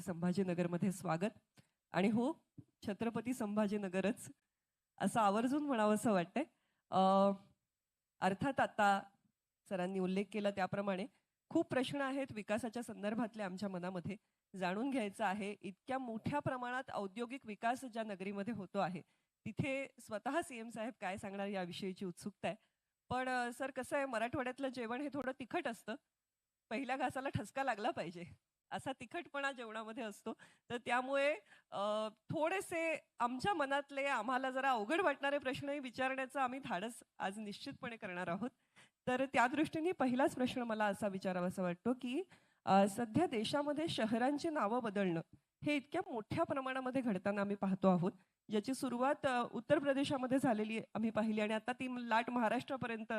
संभाजीनगरमध्ये स्वागत. आणि हो, छत्रपती संभाजीनगरच असं आवर्जून म्हणावंसं वाटतंय. अर्थात आता सरांनी उल्लेख केला त्याप्रमाणे खूप प्रश्न आहेत विकासाच्या संदर्भातले आमच्या मनामध्ये. जाणून घ्यायचं आहे, इतक्या मोठ्या प्रमाणात औद्योगिक विकास ज्या नगरीमध्ये होतो आहे तिथे स्वतः सीएम साहेब काय सांगणार याविषयीची उत्सुकता आहे. पण सर कसं आहे, मराठवाड्यातलं जेवण हे थोडं तिखट असतं. पहिल्या घासाला ठसका लागला पाहिजे असा तिखटपणा जेवणामध्ये असतो. तर त्यामुळे थोडेसे आमच्या मनातले आम्हाला जरा अवघड वाटणारे प्रश्नही विचारण्याचं आम्ही धाडस आज निश्चितपणे करणार आहोत. तर त्या दृष्टीने पहिलाच प्रश्न मला असा विचारावासा वाटतो की सध्या देशामध्ये शहरांची नावं बदलणं हे इतक्या मोठ्या प्रमाणामध्ये घडताना आम्ही पाहतो आहोत, ज्याची सुरुवात उत्तर प्रदेशामध्ये झालेली आम्ही पाहिली आणि आता ती लाट महाराष्ट्रापर्यंत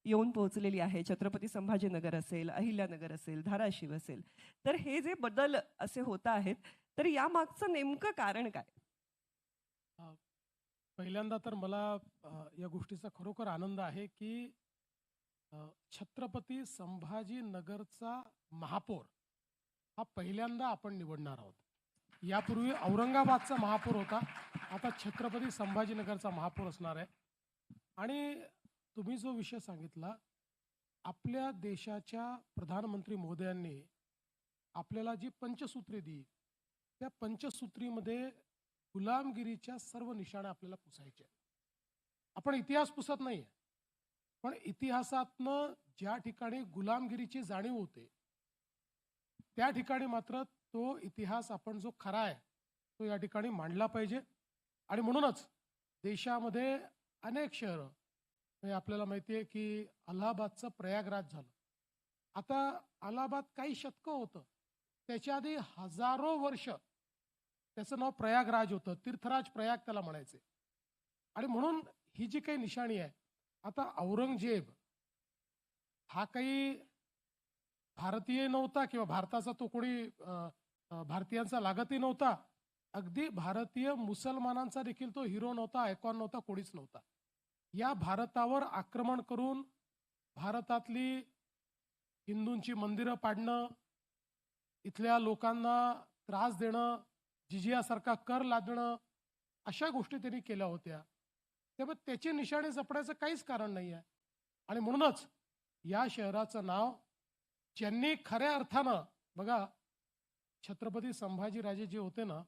येऊन पोहोचलेली आहे. छत्रपती संभाजीनगर असेल, अहिल्यानगर असेल, धाराशिव असेल. तर हे जे बदल असे होत आहेत, तर या मागचं नेमकं कारण काय? पहिल्यांदा तर मला या गोष्टीचा खरोखर आनंद आहे की छत्रपती संभाजीनगरचा महापौर हा पहिल्यांदा आपण निवडणार आहोत. यापूर्वी औरंगाबादचा महापौर होता, आता छत्रपती संभाजीनगरचा महापौर असणार आहे. आणि तुम्ही जो विषय सांगितला, आपल्या देशाच्या प्रधानमंत्री महोदयांनी आपल्याला जी पंचसूत्री दिली, त्या पंचसूत्रीमध्ये गुलामगिरीच्या सर्व निशाणा आपल्याला पुसायचे. आपण इतिहास पुसत नाहीये, पण इतिहासातनं ज्या ठिकाणी गुलामगिरीची जाणीव होते त्या ठिकाणी मात्र तो इतिहास आपण जो खरा आहे तो या ठिकाणी मांडला पाहिजे. आणि म्हणूनच देशामध्ये अनेक शहरं, म्हणजे आपल्याला माहिती आहे की अलाहाबादचं प्रयागराज झालं. आता अलाहाबाद काही शतकं होतं, त्याच्या आधी हजारो वर्ष त्याचं नाव प्रयागराज होतं. तीर्थराज प्रयाग त्याला म्हणायचे. आणि म्हणून ही जी काही निशाणी आहे, आता औरंगजेब हा काही भारतीय नव्हता किंवा भारताचा तो कोणी भारतीयांचा लागतही नव्हता. अगदी भारतीय मुसलमानांचा देखील तो हिरो नव्हता, आयकॉन नव्हता, कोणीच नव्हता. या भारतावर आक्रमण करून भारतातली हिंदूंची मंदिरं पाडणं, इथल्या लोकांना त्रास देणं, जिजियासारखा कर लादणं, अशा गोष्टी त्यांनी केल्या होत्या. त्यामुळे त्याची निशाणी जपण्याचं काहीच कारण नाही आहे. आणि म्हणूनच या शहराचं नाव ज्यांनी खऱ्या अर्थानं, बघा, छत्रपती संभाजीराजे जे होते ना,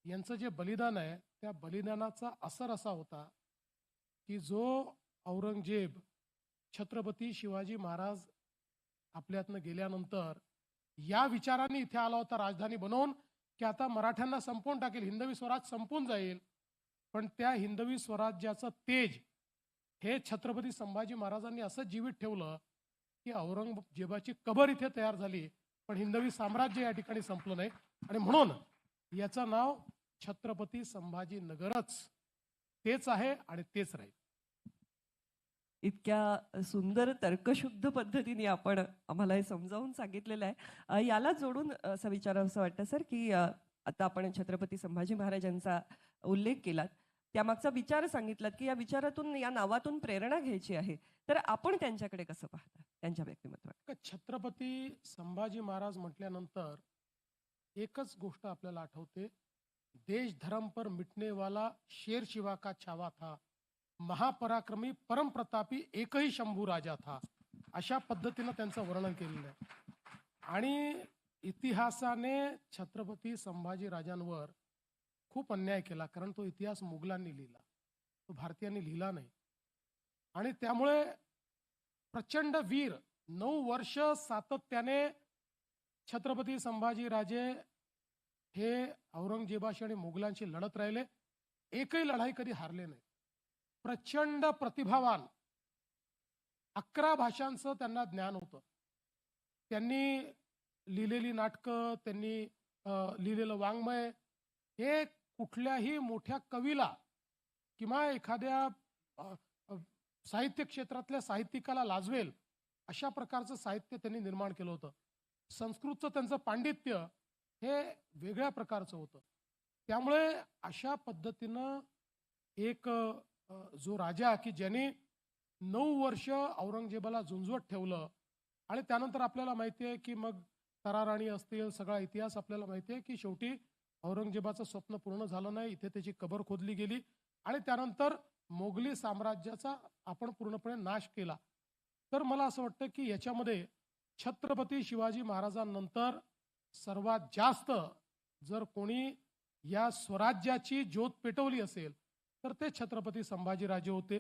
यांचं जे बलिदान आहे त्या बलिदानाचा असर असा होता की जो औरंगजेब छत्रपती शिवाजी महाराज आपल्यातनं गेल्यानंतर या विचारांनी इथे आला होता राजधानी बनवून की आता मराठ्यांना संपवून टाकेल, हिंदवी स्वराज संपून जाईल. पण त्या हिंदवी स्वराज्याचं तेज हे छत्रपती संभाजी महाराजांनी असं जीवित ठेवलं की औरंगजेबाची कबर इथे तयार झाली, पण हिंदवी साम्राज्य या ठिकाणी संपलं नाही. आणि म्हणून याचं नाव छत्रपती संभाजीनगरच तेच आहे आणि तेच राहील. इतक्या सुंदर तर्कशुद्ध पद्धतीने आपण आम्हाला हे समजावून सांगितलेलं आहे. याला जोडून असं विचारावंसं वाटतं सर की आता आपण छत्रपती संभाजी महाराजांचा उल्लेख केलात, त्यामागचा विचार सांगितलात की या विचारातून, या नावातून प्रेरणा घ्यायची आहे. तर आपण त्यांच्याकडे कसं पाहता, त्यांच्या व्यक्तिमत्वात? छत्रपती संभाजी महाराज म्हटल्यानंतर एकच गोष्ट आपल्याला आठवते, देश धर्म पर मिटने वाला शेर शिवा का छावा था, महापराक्रमी परम प्रतापी एकही शंभू राजा था, अशा पद्धतीनं त्यांचं वर्णन केलेलं आहे. आणि इतिहासाने छत्रपती संभाजी राजांवर खूप अन्याय केला, कारण तो इतिहास मुघलांनी लिहिला, तो भारतीयांनी लिहिला नाही. आणि त्यामुळे प्रचंड वीर 9 वर्ष सातत्याने छत्रपती संभाजीराजे हे औरंगजेबाशी आणि मुघलांशी लढत राहिले, एकही लढाई कधी हारले नाही. प्रचंड प्रतिभावान, 11 भाषांचं त्यांना ज्ञान होतं. त्यांनी लिहिलेली नाटकं, त्यांनी लिहिलेलं वाङ्मय हे कुठल्याही मोठ्या कवीला किंवा एखाद्या साहित्य क्षेत्रातल्या साहित्यिकाला लाजवेल अशा प्रकारचं साहित्य त्यांनी निर्माण केलं होतं. संस्कृतचं त्यांचं पांडित्य हे वेगळ्या प्रकारचं होतं. त्यामुळे अशा पद्धतीनं एक जो राजा की ज्याने 9 वर्ष औरंगजेबाला झुंजवत ठेवलं, आणि त्यानंतर आपल्याला माहिती आहे की मग तराराणी असतील, सगळा इतिहास आपल्याला माहिती आहे की शेवटी औरंगजेबाचं स्वप्न पूर्ण झालं नाही, इथे त्याची कबर खोदली गेली आणि त्यानंतर मोगली साम्राज्याचा आपण पूर्णपणे नाश केला. तर मला असं वाटतं की याच्यामध्ये छत्रपती शिवाजी महाराजांनंतर सर्वात जास्त जर कोणी या स्वराज्याची ज्योत पेटवली असेल तर ते छत्रपती संभाजीराजे होते.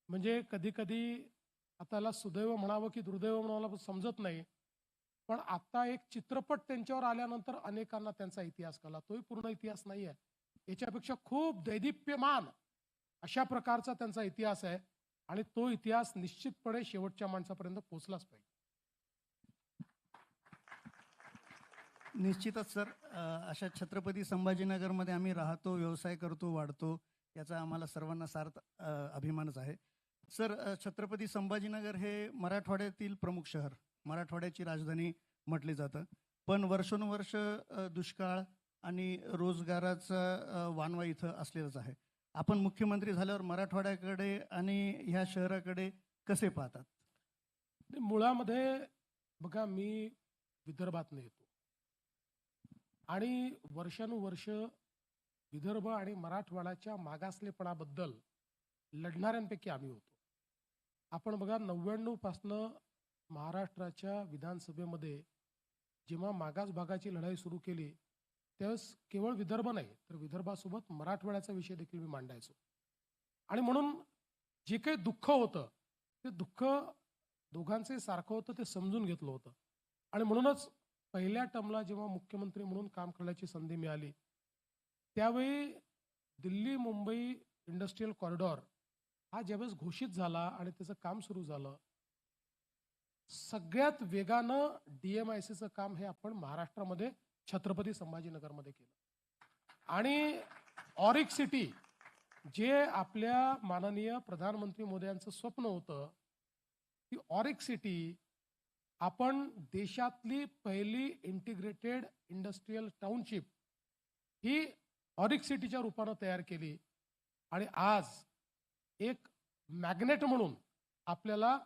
म्हणजे कधी कधी आता त्याला सुदैव म्हणावं की दुर्दैव म्हणावं समजत नाही, पण आता एक चित्रपट त्यांच्यावर आल्यानंतर अनेकांना त्यांचा इतिहास कळला. तोही पूर्ण इतिहास नाही आहे, याच्यापेक्षा खूप दैदिप्यमान अशा प्रकारचा त्यांचा इतिहास आहे आणि तो इतिहास निश्चितपणे शेवटच्या माणसापर्यंत पोहोचलाच पाहिजे. निश्चितच सर, अशा छत्रपती संभाजीनगरमध्ये आम्ही राहतो, व्यवसाय करतो, वाढतो, याचा आम्हाला सर्वांना सार्थ अभिमानच आहे. सर, छत्रपती संभाजीनगर हे मराठवाड्यातील प्रमुख शहर, मराठवाड्याची राजधानी म्हटले जातं. पण वर्षोनुवर्ष दुष्काळ आणि रोजगाराचा वानवा इथं असलेलाच आहे. आपण मुख्यमंत्री झाल्यावर मराठवाड्याकडे आणि ह्या शहराकडे कसे पाहतात? मुळामध्ये बघा, मी विदर्भातनं येतो आणि वर्षानुवर्ष विदर्भ आणि मराठवाड्याच्या मागासलेपणाबद्दल लढणाऱ्यांपैकी आम्ही होतो. आपण बघा, 99 पासनं महाराष्ट्राच्या विधानसभेमध्ये जेव्हा मागास भागाची लढाई सुरू केली त्यावेळेस केवळ विदर्भ नाही तर विदर्भासोबत मराठवाड्याचा विषय देखील मी मांडायचो. आणि म्हणून जे काही दुःख होतं ते दुःख दोघांचे सारखं होतं, ते समजून घेतलं होतं. आणि म्हणूनच पहिल्या टर्मला जेव्हा मुख्यमंत्री म्हणून काम करण्याची संधी मिळाली त्यावेळी दिल्ली मुंबई इंडस्ट्रियल कॉरिडॉर हा ज्यावेळेस घोषित झाला आणि त्याचं काम सुरू झालं, सगळ्यात वेगानं DMICचं काम हे आपण महाराष्ट्रामध्ये छत्रपती संभाजीनगरमध्ये केलं. आणि ऑरिक सिटी, जे आपल्या माननीय प्रधानमंत्री मोदयांचं स्वप्न होतं, की ऑरिक सिटी आपण देशातली पहिली इंटिग्रेटेड इंडस्ट्रियल टाउनशिप ही ऑरिक सिटीच्या रूपानं तयार केली. आणि आज एक मॅग्नेट म्हणून आपल्याला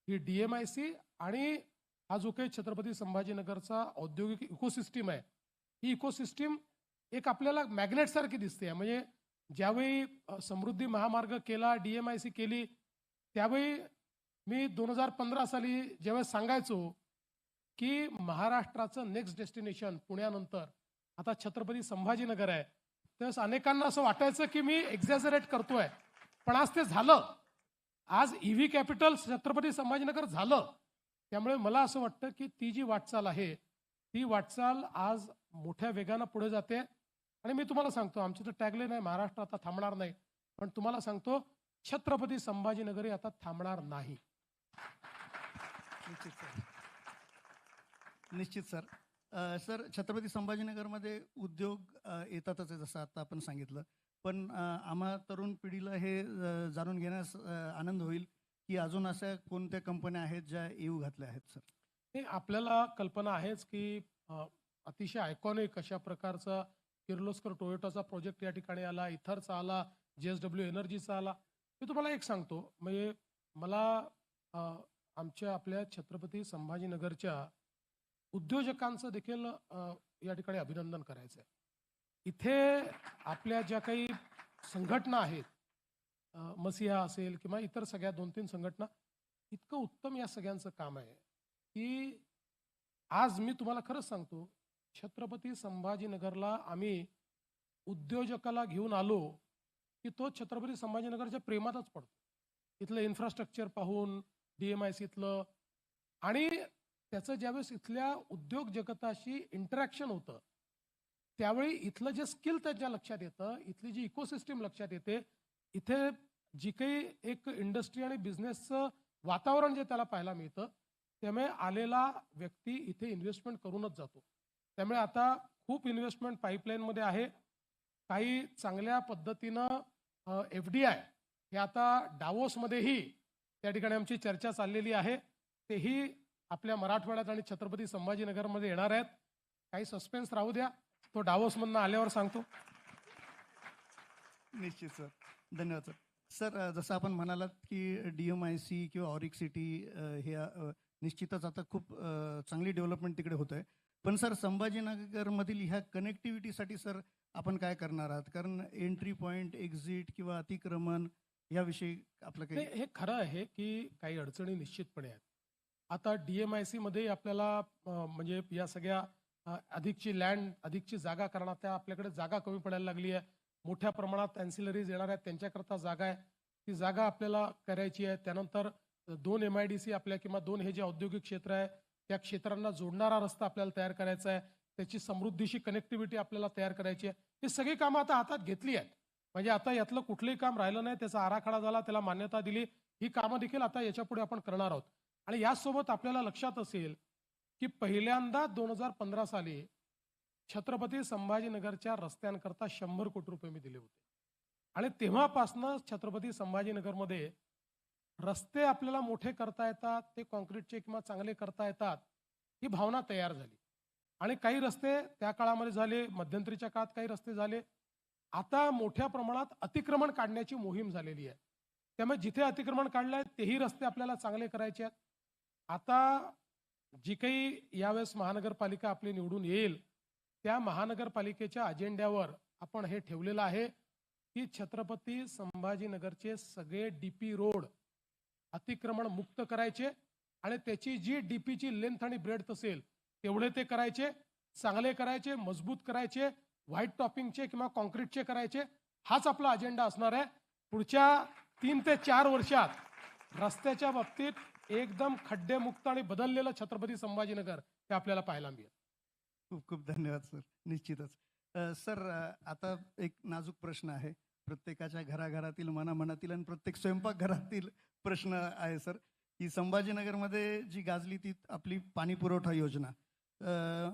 ही DMIC आणि हा जो काही छत्रपती संभाजीनगरचा औद्योगिक इकोसिस्टीम आहे, ही इकोसिस्टीम एक आपल्याला मॅग्नेटसारखी दिसते. म्हणजे ज्यावेळी समृद्धी महामार्ग केला, DMIC केली, त्यावेळी मी 2015 साली ज्यावेळेस सांगायचो की महाराष्ट्राचं नेक्स्ट डेस्टिनेशन पुण्यानंतर आता छत्रपती संभाजीनगर आहे, त्यावेळेस अनेकांना असं वाटायचं की मी एक्झॅजरेट करतोय, पण आज ते झालं. आज EV कॅपिटल छत्रपती संभाजीनगर झालं. त्यामुळे मला असं वाटतं की ती जी वाटचाल आहे ती वाटचाल आज मोठ्या वेगानं पुढे जाते. आणि मी तुम्हाला सांगतो, आमची तर टॅगलाईन आहे, महाराष्ट्र आता थांबणार नाही. पण तुम्हाला सांगतो, छत्रपती संभाजीनगरी आता थांबणार नाही. निश्चित सर. निश्चित सर. सर, छत्रपती संभाजीनगरमध्ये उद्योग येतातच आहे, जसं आता आपण सांगितलं. पण आम्हा तरुण पिढीला हे जाणून घेण्यास आनंद होईल की अजून अशा कोणत्या कंपन्या आहेत ज्या येऊ घातल्या आहेत सर? हे आपल्याला कल्पना आहेच की अतिशय आयकॉनिक अशा प्रकारचा किर्लोस्कर टोयोटाचा प्रोजेक्ट या ठिकाणी आला, इथरचा आला, JSW एनर्जीचा आला. मी तुम्हाला एक सांगतो, म्हणजे मला आपल्या छत्रपती संभाजीनगरच्या उद्योजकांचं देखील या ठिकाणी अभिनंदन करायचं आहे. इथे आपल्या ज्या काही संघटना आहेत, मसिहा असेल किंवा इतर सगळ्या 2-3 संघटना, इतकं उत्तम या सगळ्यांचं काम आहे की आज मी तुम्हाला खरंच सांगतो, छत्रपती संभाजीनगरला आम्ही उद्योजकाला घेऊन आलो की तो छत्रपती संभाजीनगरच्या प्रेमातच पडतो. इथलं इन्फ्रास्ट्रक्चर पाहून, DMIC इथलं, आणि त्याचं ज्यावेळेस इथल्या उद्योग जगताशी इंटरॅक्शन होतं त्यावेळी इथलं जे स्किल त्याच्या लक्षात येतं, इथली जी इकोसिस्टीम लक्षात येते, इथे जी काही एक इंडस्ट्री आणि बिझनेसचं वातावरण जे त्याला पाहायला मिळतं, त्यामुळे आलेला व्यक्ती इथे इन्व्हेस्टमेंट करूनच जातो. त्यामुळे आता खूप इन्व्हेस्टमेंट पाईपलाईनमध्ये आहे. काही चांगल्या पद्धतीनं FDI हे आता डावोसमध्येही त्या ठिकाणी आमची चर्चा चाललेली आहे, तेही आपल्या मराठवाड्यात आणि छत्रपती संभाजीनगरमध्ये येणार आहेत. काही सस्पेन्स राहू द्या, तो डावोसमधनं आल्यावर सांगतो. निश्चित सर. धन्यवाद सर. सर, जसं आपण म्हणालात की DMIC किंवा ऑरिक सिटी हे निश्चितच आता खूप चांगली डेव्हलपमेंट तिकडे होत आहे. पण सर, संभाजीनगरमधील ह्या कनेक्टिव्हिटीसाठी सर आपण काय करणार आहात? कारण एंट्री पॉईंट, एक्झिट किंवा अतिक्रमण याविषयी आपलं काही हे खरं आहे की काही अडचणी निश्चितपणे आहेत. आता DMIC मध्ये आपल्याला म्हणजे या सगळ्या अधिकची लँड, अधिकची जागा करणार, त्या आपल्याकडे जागा कमी पडायला लागली आहे. मोठ्या प्रमाणात अँसिलरीज येणार आहेत, त्यांच्याकरता जागा आहे, ती जागा आपल्याला करायची आहे. त्यानंतर 2 MIDC आपल्या किंवा 2 हे जे औद्योगिक क्षेत्र आहे त्या क्षेत्रांना जोडणारा रस्ता आपल्याला तयार करायचा आहे. त्याची समृद्धीशी कनेक्टिव्हिटी आपल्याला तयार करायची आहे. ही सगळी कामं आता हातात घेतली आहेत. म्हणजे आता यातलं कुठलंही काम राहिलं नाही, त्याचा आराखडा झाला, त्याला मान्यता दिली. ही कामं देखील आता याच्यापुढे आपण करणार आहोत. आणि यासोबत आपल्याला लक्षात असेल की पहिल्यांदा 2015 साली छत्रपती संभाजीनगरच्या रस्त्यांकरता 100 कोटी रुपये मी दिले होते. आणि तेव्हापासनं छत्रपती संभाजीनगरमध्ये रस्ते आपल्याला मोठे करता येतात, ते कॉन्क्रीटचे किंवा चांगले करता येतात, ही भावना तयार झाली. आणि काही रस्ते त्या काळामध्ये झाले, मध्यंतरीच्या काळात काही रस्ते झाले. आता मोठ्या प्रमाणात अतिक्रमण काढण्याची मोहीम झालेली आहे. त्यामुळे जिथे अतिक्रमण काढलंय तेही रस्ते आपल्याला चांगले करायचे आहेत. आता जी काही यावेळेस महानगरपालिका आपली निवडून येईल, त्या महानगरपालिकेच्या अजेंड्यावर आपण हे ठेवलेलं आहे की छत्रपती संभाजीनगरचे सगळे DP रोड अतिक्रमण मुक्त करायचे आणि त्याची जी DPची लेंथ आणि ब्रेड्थ असेल तेवढे ते करायचे, चांगले करायचे, मजबूत करायचे, व्हाईट टॉपिंगचे किंवा कॉन्क्रीटचे करायचे. हाच आपला अजेंडा असणार आहे. पुढच्या 3 ते 4 वर्षात रस्त्याच्या बाबतीत एकदम खड्डेमुक्त आणि बदललेलं छत्रपती संभाजीनगर हे आपल्याला पाहायला मिळेल. खूप खूप धन्यवाद सर. निश्चितच. सर, आता एक नाजूक प्रश्न आहे. प्रत्येकाच्या घराघरातील, मनामनातील आणि प्रत्येक स्वयंपाकघरातील प्रश्न आहे सर, की संभाजीनगरमध्ये जी गाजली ती आपली पाणी पुरवठा योजना.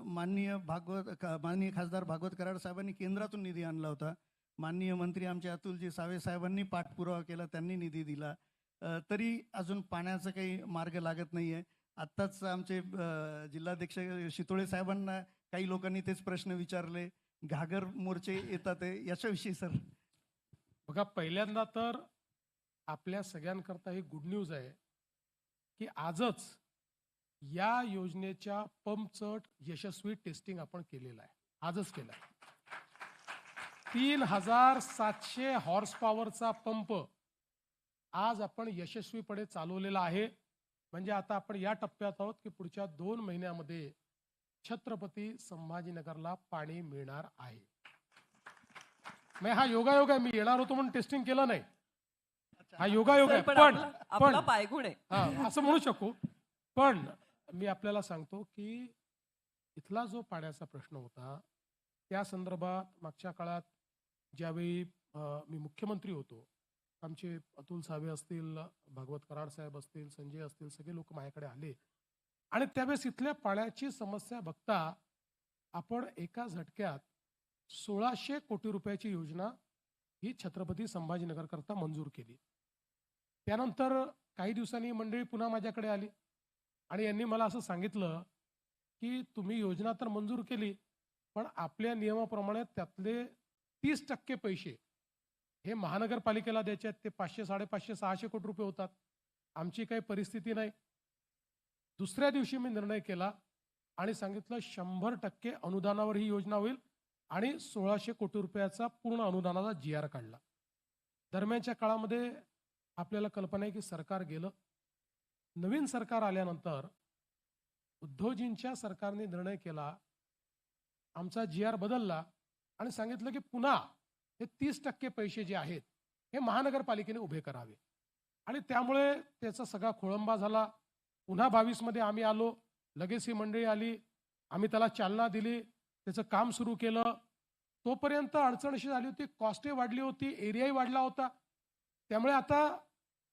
माननीय खासदार भागवत कराड साहेबांनी केंद्रातून निधी आणला होता. माननीय मंत्री आमचे अतुलजी सावे साहेबांनी पाठपुरावा केला, त्यांनी निधी दिला. तरी अजून पाण्याचा काही मार्ग लागत नाहीये. आत्ताच आमचे जिल्हाध्यक्ष शितोळे साहेबांना काही लोकांनी तेच प्रश्न विचारले. घागर मोर्चे येतात याच्याविषयी सर. बघा, पहिल्यांदा तर आपल्या सगळ्यांकरता ही गुड न्यूज आहे की आजच या योजनेच्या पंपचं यशस्वी टेस्टिंग आपण केलेलं आहे. आजच केलं आहे. 3700 हॉर्स पॉवरचा पंप आज आपण यशस्वीपणे चालवलेला आहे. म्हणजे आता आपण या टप्प्यात आहोत की पुढच्या 2 महिन्यामध्ये छत्रपती संभाजीनगरला पाणी मिळणार आहे. मग हा योगायोग आहे. मी येणार होतो म्हणून टेस्टिंग केलं नाही. हा योगायोग आहे. आपला पायगुण आहे असं म्हणू शकू. पण मी आपल्याला सांगतो की इथला जो पाण्याचा प्रश्न होता त्या संदर्भात मागच्या काळात ज्यावेळी मी मुख्यमंत्री होतो, आमचे अतुल सावे असतील, भागवत कराड साहेब असतील, संजय असतील, सगळे लोक माझ्याकडे आले आणि त्यावेळेस इथल्या पाण्याची समस्या बघता आपण एका झटक्यात 1600 कोटी रुपयाची योजना ही छत्रपती संभाजीनगर करता मंजूर केली. त्यानंतर काही दिवसांनी मंडळी पुन्हा माझ्याकडे आली आणि यांनी मला असं सांगितलं की तुम्ही योजना तर मंजूर केली, पण आपल्या नियमाप्रमाणे त्यातले 30% पैसे हे महानगरपालिकेला द्यायचे आहेत. ते 500, 550, 600 कोटी रुपये होतात. आमची काही परिस्थिती नाही. दुसऱ्या दिवशी मी निर्णय केला आणि सांगितलं 100% अनुदानावर ही योजना होईल आणि 1600 कोटी रुपयाचा पूर्ण अनुदानाचा GR काढला. दरम्यानच्या काळामध्ये आपल्याला कल्पना आहे की सरकार गेलं. नवीन सरकार आल्यानंतर उद्धवजींच्या सरकारने निर्णय केला, आमचा GR बदलला आणि सांगितलं की पुन्हा हे 30% पैसे जे आहेत हे महानगरपालिकेने उभे करावे. आणि त्यामुळे त्याचा सगळा खोळंबा झाला. पुन्हा 22 मध्ये आम्ही आलो, लगेच ही मंडळी आली, आम्ही त्याला चालना दिली, त्याचं काम सुरू केलं. तोपर्यंत अडचण अशी झाली होती, कॉस्टही वाढली होती, एरियाही वाढला होता. त्यामुळे आता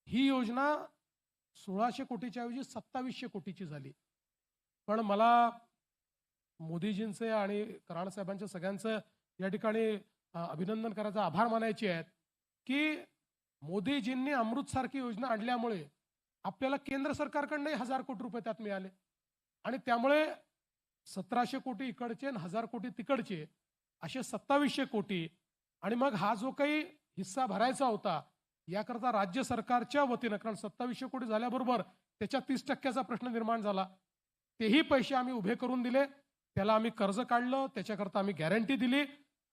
ही योजना 1600 कोटीच्या ऐवजी 2700 कोटीची झाली. पण मला मोदीजींचे आणि कराड साहेबांच्या सगळ्यांचं या ठिकाणी अभिनंदन करायचं, आभार मानायचे आहेत की मोदीजींनी अमृतसारखी योजना आणल्यामुळे आपल्याला केंद्र सरकारकडनंही 1000 कोटी रुपये त्यात मिळाले आणि त्यामुळे 1700 कोटी इकडचे आणि 1000 कोटी तिकडचे असे 2700 कोटी. आणि मग हा जो काही हिस्सा भरायचा होता याकरता राज्य सरकारच्या वतीनं, कारण 2700 कोटी झाल्याबरोबर त्याच्या 30% प्रश्न निर्माण झाला. तेही पैसे आम्ही उभे करून दिले, त्याला आम्ही कर्ज काढलं, त्याच्याकरता आम्ही गॅरंटी दिली.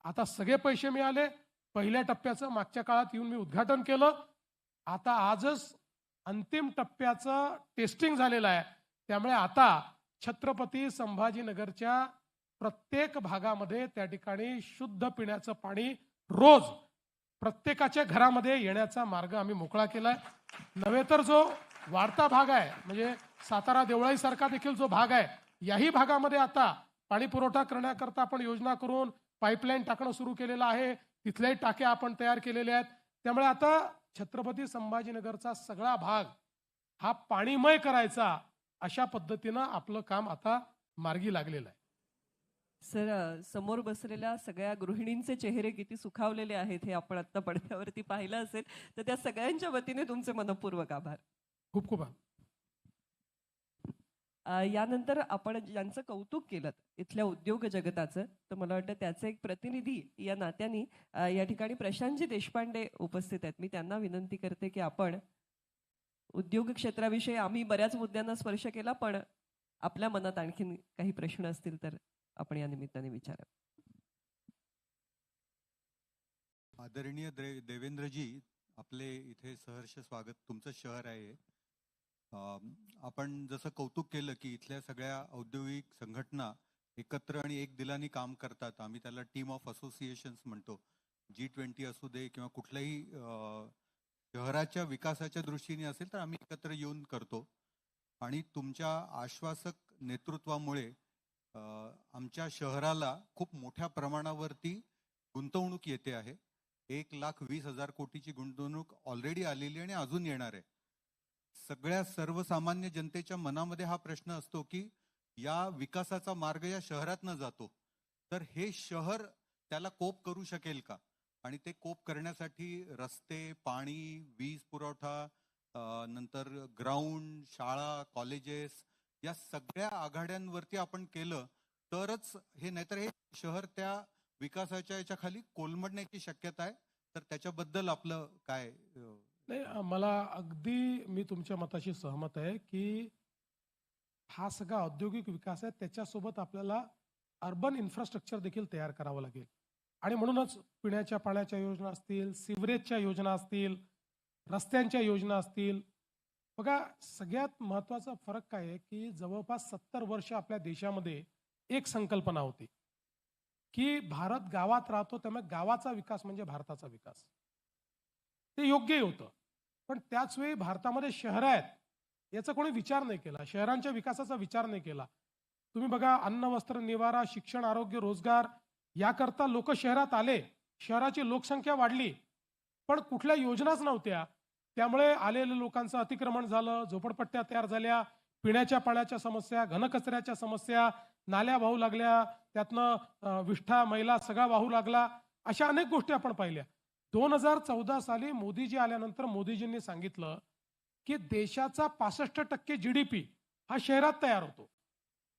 आता सगळे पैसे मिळाले. पहिल्या टप्प्याचं मागच्या काळात येऊन मी उद्घाटन केलं. आता आजच अंतिम टप्प्याचं टेस्टिंग झालेलं आहे. त्यामुळे आता छत्रपती संभाजीनगरच्या प्रत्येक भागामध्ये त्या ठिकाणी शुद्ध पिण्याचं पाणी रोज प्रत्येकाच्या घरामध्ये येण्याचा मार्ग आम्ही मोकळा केलाय. नव्हे तर जो वाढता भाग आहे, म्हणजे सातारा देवळाई सारखा देखील जो भाग आहे, याही भागामध्ये आता पाणी पुरवठा करण्याकरता आपण योजना करून पाईपलाईन टाकणं सुरू केलेलं आहे. तिथल्याही टाक्या आपण तयार केलेल्या आहेत. त्यामुळे आता छत्रपती संभाजीनगरचा सगळा भाग हा पाणीमय करायचा, अशा पद्धतीनं आपलं काम आता मार्गी लागलेलं आहे. सर, समोर बसलेल्या सगळ्या गृहिणींचे चेहरे किती सुखावलेले आहेत हे आपण आता पडद्यावरती पाहिलं असेल. तर त्या सगळ्यांच्या वतीने तुमचे मनपूर्वक आभार. खूप खूप आभार. यानंतर आपण ज्यांचं कौतुक केलं इथल्या उद्योग जगताचं, तर मला वाटतं त्याचे एक प्रतिनिधी या नात्याने या ठिकाणी प्रशांतजी देशपांडे उपस्थित आहेत. मी त्यांना विनंती करते की आपण उद्योग क्षेत्राविषयी आम्ही बऱ्याच मुद्द्यांना स्पर्श केला, पण आपल्या मनात आणखीन काही प्रश्न असतील तर आपण या निमित्ताने विचारा. आदरणीय देवेंद्रजी, आपले इथे सहर्ष स्वागत. तुमचं शहर आहे. आपण जसं कौतुक केलं की इथल्या सगळ्या औद्योगिक संघटना एकत्र आणि एक दिलाने काम करतात. आम्ही त्याला टीम ऑफ असोसिएशन्स म्हणतो. G20 असू दे किंवा कुठल्याही शहराच्या विकासाच्या दृष्टीने असेल तर आम्ही एकत्र येऊन करतो. आणि तुमच्या आश्वासक नेतृत्वामुळे आमच्या शहराला खूप मोठ्या प्रमाणावरती गुंतवणूक येते आहे. 1,20,000 कोटीची गुंतवणूक ऑलरेडी आलेली आणि अजून येणार आहे. सगळ्या सर्वसामान्य जनतेच्या मनामध्ये हा प्रश्न असतो की या विकासाचा मार्ग या शहरातनं जातो, तर हे शहर त्याला कोप करू शकेल का? आणि ते कोप करण्यासाठी रस्ते, पाणी, वीज पुरवठा, नंतर ग्राउंड, शाळा, कॉलेजेस या सगळ्या आघाड्यांवरती आपण केलं तरच हे, नाहीतर हे शहर त्या विकासाच्या याच्या खाली कोलमडण्याची शक्यता आहे. तर त्याच्याबद्दल आपलं काय? नाही, मला अगदी मी तुमच्या मताशी सहमत आहे की हा सगळा औद्योगिक विकास आहे, त्याच्यासोबत आपल्याला अर्बन इन्फ्रास्ट्रक्चर देखील तयार करावं लागेल. आणि म्हणूनच पिण्याच्या पाण्याच्या योजना असतील, सिवरेजच्या योजना असतील, रस्त्यांच्या योजना असतील. बघा, सगळ्यात महत्त्वाचा फरक काय आहे की जवळपास 70 वर्ष आपल्या देशामध्ये एक संकल्पना होती की भारत गावात राहतो, त्यामुळे गावाचा विकास म्हणजे भारताचा विकास. ते योग्यही होतं, पण त्याच वेळी भारतामध्ये शहरं आहेत याचा कोणी विचार नाही केला, शहरांच्या विकासाचा विचार नाही केला. तुम्ही बघा, अन्न, वस्त्र, निवारा, शिक्षण, आरोग्य, रोजगार याकरता लोक शहरात आले, शहराची लोकसंख्या वाढली, पण कुठल्या योजनाच नव्हत्या. त्यामुळे आलेल्या लोकांचं अतिक्रमण झालं, झोपडपट्ट्या तयार झाल्या, पिण्याच्या पाण्याच्या समस्या, घनकचऱ्याच्या समस्या, नाल्या वाहू लागल्या, त्यातनं विष्ठा, मैला सगळा वाहू लागला. अशा अनेक गोष्टी आपण पाहिल्या. 2014 साली मोदीजी आल्यानंतर मोदीजींनी सांगितलं की देशाचा 65% GDP हा शहरात तयार होतो.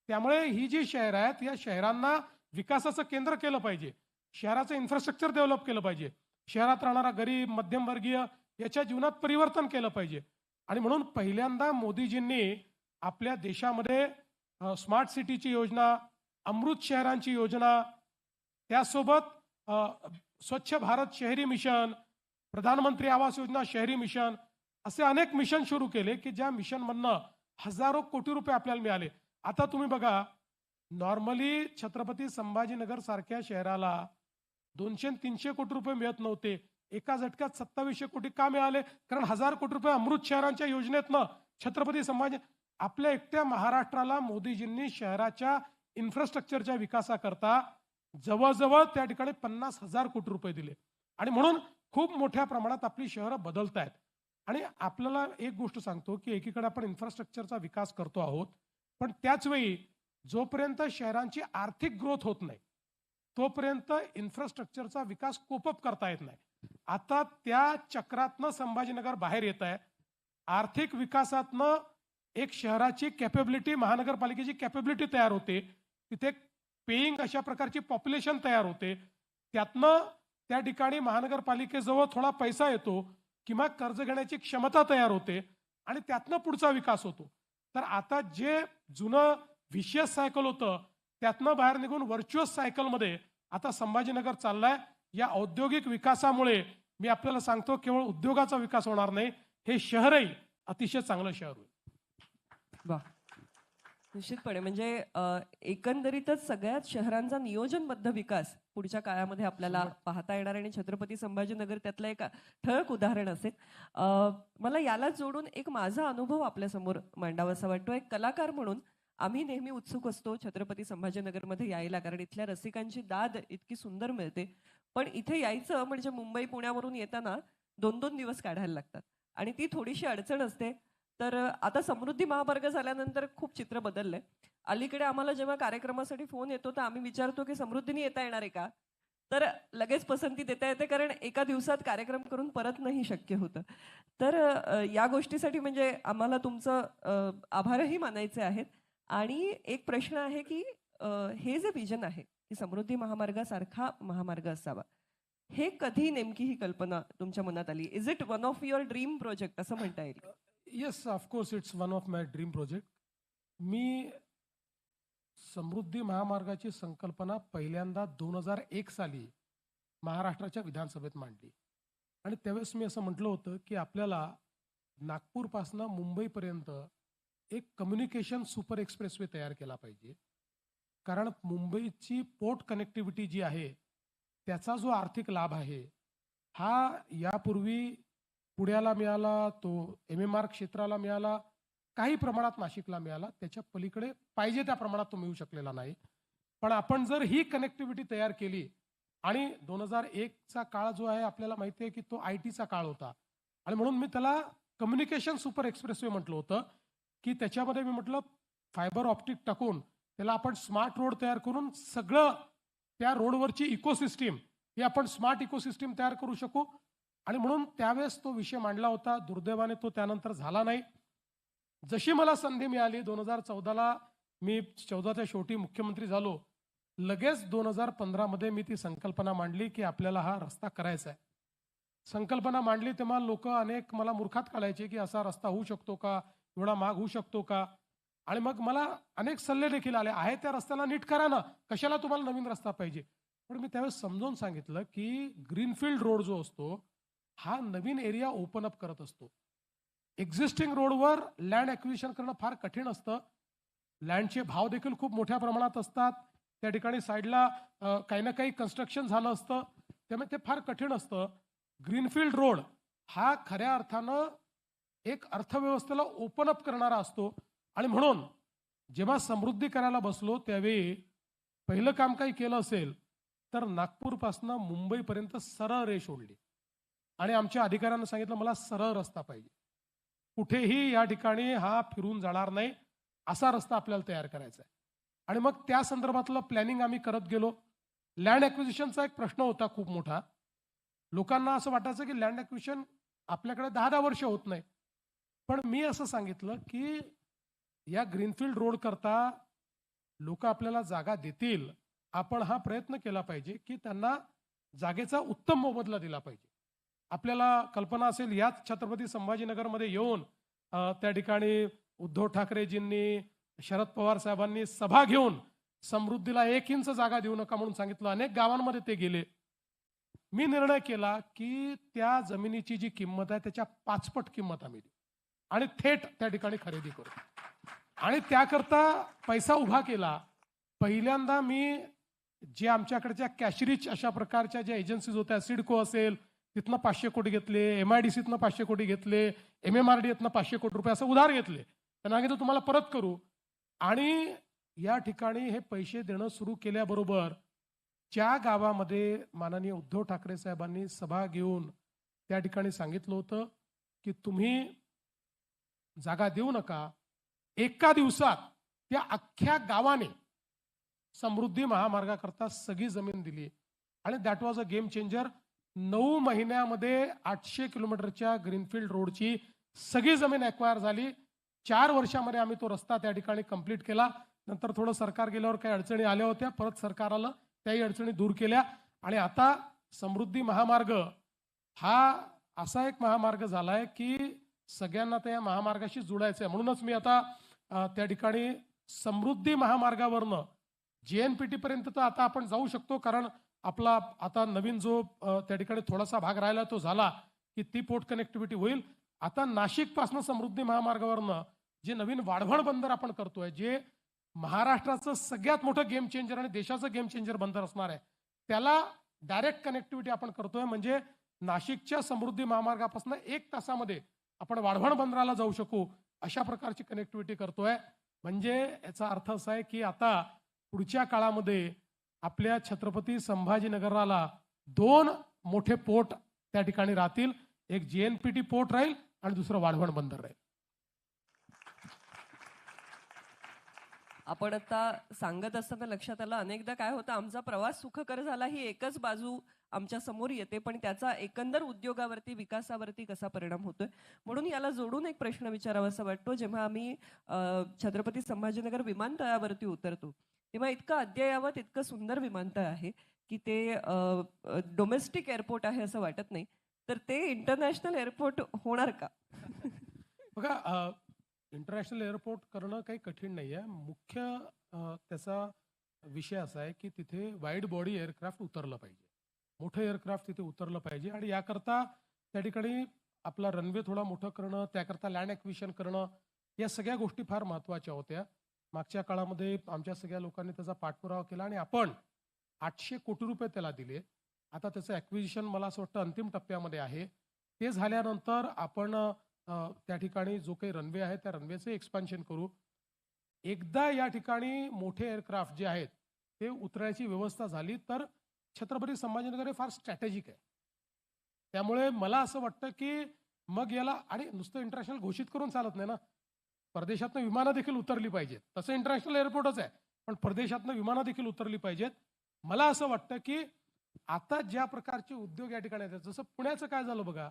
त्यामुळे ही जी शहरं आहेत या शहरांना विकासाचं केंद्र केलं पाहिजे, शहराचं इन्फ्रास्ट्रक्चर डेव्हलप केलं पाहिजे, शहरात राहणारा गरीब, मध्यमवर्गीय याच्या जीवनात परिवर्तन केलं पाहिजे. आणि म्हणून पहिल्यांदा मोदीजींनी आपल्या देशामध्ये स्मार्ट सिटीची योजना, अमृत शहरांची योजना, त्यासोबत स्वच्छ भारत शहरी मिशन, प्रधानमंत्री आवास योजना शहरी मिशन, असे अनेक मिशन सुरू केले की ज्या मिशनमधनं हजारो कोटी रुपये आपल्याला मिळाले. आता तुम्ही बघा, नॉर्मली छत्रपती संभाजीनगर सारख्या शहराला 200-300 कोटी रुपये मिळत नव्हते. एका झटक्यात 2700 कोटी का मिळाले? कारण 1000 कोटी रुपये अमृत शहरांच्या योजनेतनं छत्रपती संभाजी, आपल्या एकट्या महाराष्ट्राला मोदीजींनी शहराच्या इन्फ्रास्ट्रक्चरच्या विकासाकरता जवळजवळ त्या ठिकाणी 50,000 कोटी रुपये दिले. आणि म्हणून खूप मोठ्या प्रमाणात आपली शहरं बदलत आहेत. आणि आपल्याला एक गोष्ट सांगतो की एकीकडे आपण इन्फ्रास्ट्रक्चरचा विकास करतो आहोत, पण त्याच वेळी जोपर्यंत शहरांची आर्थिक ग्रोथ होत नाही तोपर्यंत इन्फ्रास्ट्रक्चरचा विकास कोपअप करता येत नाही. आता त्या चक्रातनं संभाजीनगर बाहेर येत आहे. आर्थिक विकासातनं एक शहराची कॅपेबिलिटी, महानगरपालिकेची कॅपेबिलिटी तयार होते, तिथे पेईंग अशा प्रकारची पॉप्युलेशन तयार होते, त्यातनं त्या ठिकाणी महानगरपालिकेजवळ थोडा पैसा येतो किंवा कर्ज घेण्याची क्षमता तयार होते. आणि त्यातनं पुढचा विकास होतो. तर आता जे जुनं व्हिशियस सायकल होतं त्यातनं बाहेर निघून व्हर्च्युअस सायकलमध्ये आता संभाजीनगर चाललाय. या औद्योगिक विकासामुळे मी आपल्याला सांगतो केवळ उद्योगाचा विकास होणार नाही, हे शहरही अतिशय चांगलं शहर होईल. वा, निश्चितपणे म्हणजे एकंदरीतच सगळ्याच शहरांचा नियोजनबद्ध विकास पुढच्या काळामध्ये आपल्याला पाहता येणार आणि छत्रपती संभाजीनगर त्यातलं एक ठळक उदाहरण असेल. मला याला जोडून एक माझा अनुभव आपल्यासमोर मांडावासा वाटतो. एक कलाकार म्हणून आम्ही नेहमी उत्सुक असतो छत्रपती संभाजीनगरमध्ये यायला, कारण इथल्या रसिकांची दाद इतकी सुंदर मिळते. पण इथे यायचं म्हणजे मुंबई पुण्यावरून येताना 2-2 दिवस काढायला लागतात आणि ती थोडीशी अडचण असते. तर आता समृद्धी महामार्ग झाल्यानंतर खूप चित्र बदललंय. अलीकडे आम्हाला जेव्हा कार्यक्रमासाठी फोन येतो तर आम्ही विचारतो की समृद्धीने येता येणार आहे का, तर लगेच पसंती देता येते, कारण एका दिवसात कार्यक्रम करून परत नाही शक्य होतं. तर या गोष्टीसाठी म्हणजे आम्हाला तुमचं आभारही मानायचे आहेत. आणि एक प्रश्न आहे की हे जे विजन आहे की समृद्धी महामार्गासारखा महामार्ग असावा, हे कधी नेमकी ही कल्पना तुमच्या मनात आली? Is it one of your dream project असं म्हणता येईल? Yes, of course it's one of my dream project. मी समृद्धी महामार्गाची संकल्पना पहिल्यांदा 2001 साली महाराष्ट्राच्या विधानसभेत मांडली. आणि त्यावेळेस मी असं म्हटलं होतं की आपल्याला नागपूरपासनं मुंबईपर्यंत एक कम्युनिकेशन सुपर एक्सप्रेसवे तयार केला पाहिजे. कारण मुंबईची पोर्ट कनेक्टिव्हिटी जी आहे त्याचा जो आर्थिक लाभ आहे हा यापूर्वी पुण्याला मिळाला, तो MMR क्षेत्राला मिळाला, काही प्रमाणात नाशिकला मिळाला, त्याच्या पलीकडे पाहिजे त्या प्रमाणात तो मिळू शकलेला नाही. पण आपण जर ही कनेक्टिव्हिटी तयार केली, आणि 2001चा काळ जो आहे आपल्याला माहिती आहे की तो IT चा काळ होता, आणि म्हणून मी त्याला कम्युनिकेशन सुपर एक्सप्रेसवे म्हटलं होतं की त्याच्यामध्ये मी म्हटलं फायबर ऑप्टिक टाकून त्याला आपण स्मार्ट रोड तयार करून सगळं त्या रोडवरची इकोसिस्टीम ही आपण स्मार्ट इकोसिस्टीम तयार करू शकू. आणि म्हणून त्यावेळेस तो विषय मांडला होता. दुर्दैवाने तो त्यानंतर झाला नाही. जशी मला संधी मिळाली 2014ला, मी 14च्या शेवटी मुख्यमंत्री झालो, लगेच 2015 मध्ये मी ती संकल्पना मांडली की आपल्याला हा रस्ता करायचा आहे. संकल्पना मांडली तेव्हा लोक अनेक मला मूर्खात काढायचे की असा रस्ता होऊ शकतो का, एवढा महाग होऊ शकतो का. आणि मग मला अनेक सल्ले देखील आले, आहे त्या रस्त्याला नीट करा ना, कशाला तुम्हाला नवीन रस्ता पाहिजे. पण मी त्यावेळेस समजावून सांगितलं की ग्रीनफील्ड रोड जो असतो हा नवीन एरिया ओपन अप करत असतो. एक्झिस्टिंग रोडवर लँड ॲक्विजिशन करणं फार कठीण असतं. लँडचे भाव देखील खूप मोठ्या प्रमाणात असतात. त्या ठिकाणी साईडला काही ना काही कन्स्ट्रक्शन झालं असतं, त्यामुळे ते फार कठीण असतं. ग्रीनफील्ड रोड हा खऱ्या अर्थानं एक अर्थव्यवस्थेला ओपन अप करणारा असतो. आणि म्हणून जेव्हा समृद्धी करायला बसलो त्यावेळी पहिलं काम काही केलं असेल तर नागपूरपासनं मुंबईपर्यंत सरळ रेष ओढली आणि आमच्या अधिकाऱ्यांना सांगितलं मला सरळ रस्ता पाहिजे, कुठेही या ठिकाणी हा फिरून जाणार नाही असा रस्ता आपल्याला तयार करायचा आहे. आणि मग त्या संदर्भातलं प्लॅनिंग आम्ही करत गेलो. लँड ॲक्विजिशनचा एक प्रश्न होता खूप मोठा. लोकांना असं वाटायचं की लँड ॲक्विजिशन आपल्याकडे 10-10 वर्ष होत नाही. पण मी असं सांगितलं की या ग्रीनफील्ड रोड करता लोक आपल्याला जागा देतील, आपण हा प्रयत्न केला पाहिजे की त्यांना जागेचा उत्तम मोबदला दिला पाहिजे. आपल्याला कल्पना असेल, याच छत्रपती संभाजीनगरमध्ये येऊन त्या ठिकाणी उद्धव ठाकरेजींनी, शरद पवार साहेबांनी सभा घेऊन समृद्धीला 1 इंच जागा देऊ नका म्हणून सांगितलं. अनेक गावांमध्ये ते गेले. मी निर्णय केला की त्या जमिनीची जी किंमत आहे त्याच्या 5 पट किंमत आम्ही देऊ आणि थेट त्या ठिकाणी खरेदी करू. आणि त्याकरता पैसा उभा केला. पहिल्यांदा मी जे आमच्याकडच्या कॅशरिच अशा प्रकारच्या ज्या एजन्सीज होत्या, सिडको असेल तिथनं 500 कोटी घेतले, MIDCतनं 500 कोटी घेतले, MMRDAतनं 500 कोटी रुपये असं उधार घेतले. त्यांना सांगितलं तुम्हाला परत करू. आणि या ठिकाणी हे पैसे देणं सुरू केल्याबरोबर ज्या गावामध्ये माननीय उद्धव ठाकरे साहेबांनी सभा घेऊन त्या ठिकाणी सांगितलं होतं की तुम्ही जागा देऊ नका, एका दिवसात त्या अख्ख्या गावाने समृद्धी महामार्गाकरता सगळी जमीन दिली. आणि that was a game changer. 9 महिन्यामध्ये 800 किलोमीटरच्या ग्रीनफील्ड रोडची सगळी जमीन ॲक्वायर झाली. 4 वर्षामध्ये आम्ही तो रस्ता त्या ठिकाणी कंप्लीट केला. नंतर थोडं सरकार गेल्यावर काही अडचणी आल्या होत्या, परत सरकार आलं, त्याही अडचणी दूर केल्या. आणि आता समृद्धी महामार्ग हा असा एक महामार्ग झालाय की सगळ्यांना त्या महामार्गाशी जोडायचं आहे. म्हणूनच मी आता त्या ठिकाणी समृद्धी महामार्गावरनं JNPT पर्यंत तर आता आपण जाऊ शकतो, कारण आपला आता नवीन जो त्या ठिकाणी थोडासा भाग राहिला तो झाला की ती पोर्ट कनेक्टिव्हिटी होईल. आता नाशिकपासून समृद्धी महामार्गावरनं जे नवीन वाढवण बंदर आपण करतोय, जे महाराष्ट्राचं सगळ्यात मोठं गेम चेंजर आणि देशाचं गेम चेंजर बंदर असणार आहे, त्याला डायरेक्ट कनेक्टिव्हिटी आपण करतोय. म्हणजे नाशिकच्या समृद्धी महामार्गापासून 1 तासामध्ये आपण वाढवण बंदराला जाऊ शकू अशा प्रकारची कनेक्टिव्हिटी करतोय. म्हणजे याचा अर्थ असा आहे की आता पुढच्या काळामध्ये आपल्या छत्रपती संभाजीनगराला 2 मोठे पोर्ट त्या ठिकाणी राहतील. एक JNPT पोर्ट राहील आणि दुसरं वाढवण बंदर राहील. आपण आता सांगत असताना लक्षात आलं, अनेकदा काय होतं, आमचा प्रवास सुखकर झाला ही एकच बाजू आमच्या समोर येते, पण त्याचा एकंदर उद्योगावरती, विकासावरती कसा परिणाम होतोय. म्हणून याला जोडून एक प्रश्न विचारावासा वाटतो. जेव्हा आम्ही छत्रपती संभाजीनगर विमानतळावरती उतरतो तेव्हा इतकं अद्ययावत, इतकं सुंदर विमानतळ आहे की ते डोमेस्टिक एअरपोर्ट आहे असं वाटत नाही. तर ते इंटरनॅशनल एअरपोर्ट होणार का? बघा, इंटरनॅशनल एअरपोर्ट करणं काही कठीण नाही आहे. मुख्य त्याचा विषय असा आहे की तिथे वाईड बॉडी एअरक्राफ्ट उतरलं पाहिजे, मोठं एअरक्राफ्ट तिथे उतरलं पाहिजे. आणि याकरता त्या ठिकाणी आपला रनवे थोडा मोठं करणं, त्याकरता लँड ॲक्विजिशन करणं, या सगळ्या गोष्टी फार महत्त्वाच्या होत्या. मागच्या काळामध्ये आमच्या सगळ्या लोकांनी त्याचा पाठपुरावा केला आणि आपण 800 कोटी रुपये त्याला दिले. आता त्याचं ॲक्विजिशन मला असं वाटतं अंतिम टप्प्यामध्ये आहे. ते झाल्यानंतर आपण त्या ठिकाणी जो काही रनवे आहे त्या रनवेचं एक्सपान्शन करू. एकदा या ठिकाणी मोठे एअरक्राफ्ट जे आहेत ते उतरायची व्यवस्था झाली तर छत्रपती संभाजीनगर हे फार स्ट्रॅटेजिक आहे. त्यामुळे मला असं वाटतं की मग याला, आणि नुसतं इंटरनॅशनल घोषित करून चालत नाही ना, परदेशातनं विमानं देखील उतरली पाहिजेत. तसं इंटरनॅशनल एअरपोर्टच आहे, पण परदेशातनं विमानं देखील उतरली पाहिजेत. मला असं वाटतं की आता ज्या प्रकारचे उद्योग या ठिकाणी आहेत, जसं पुण्याचं काय झालं बघा,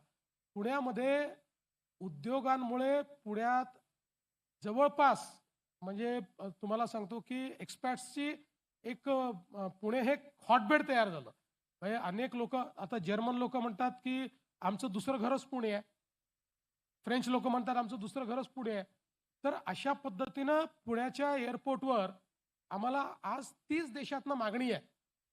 पुण्यामध्ये उद्योगांमुळे पुण्यात जवळपास, म्हणजे तुम्हाला सांगतो की एक्सपॅट्सची एक पुणे हे हॉटबेड तयार झालं. म्हणजे अनेक लोक, आता जर्मन लोक म्हणतात की आमचं दुसरं घरच पुणे आहे, फ्रेंच लोक म्हणतात आमचं दुसरं घरच पुणे आहे. तर अशा पद्धतीनं पुण्याच्या एअरपोर्टवर आम्हाला आज 30 देशातनं मागणी आहे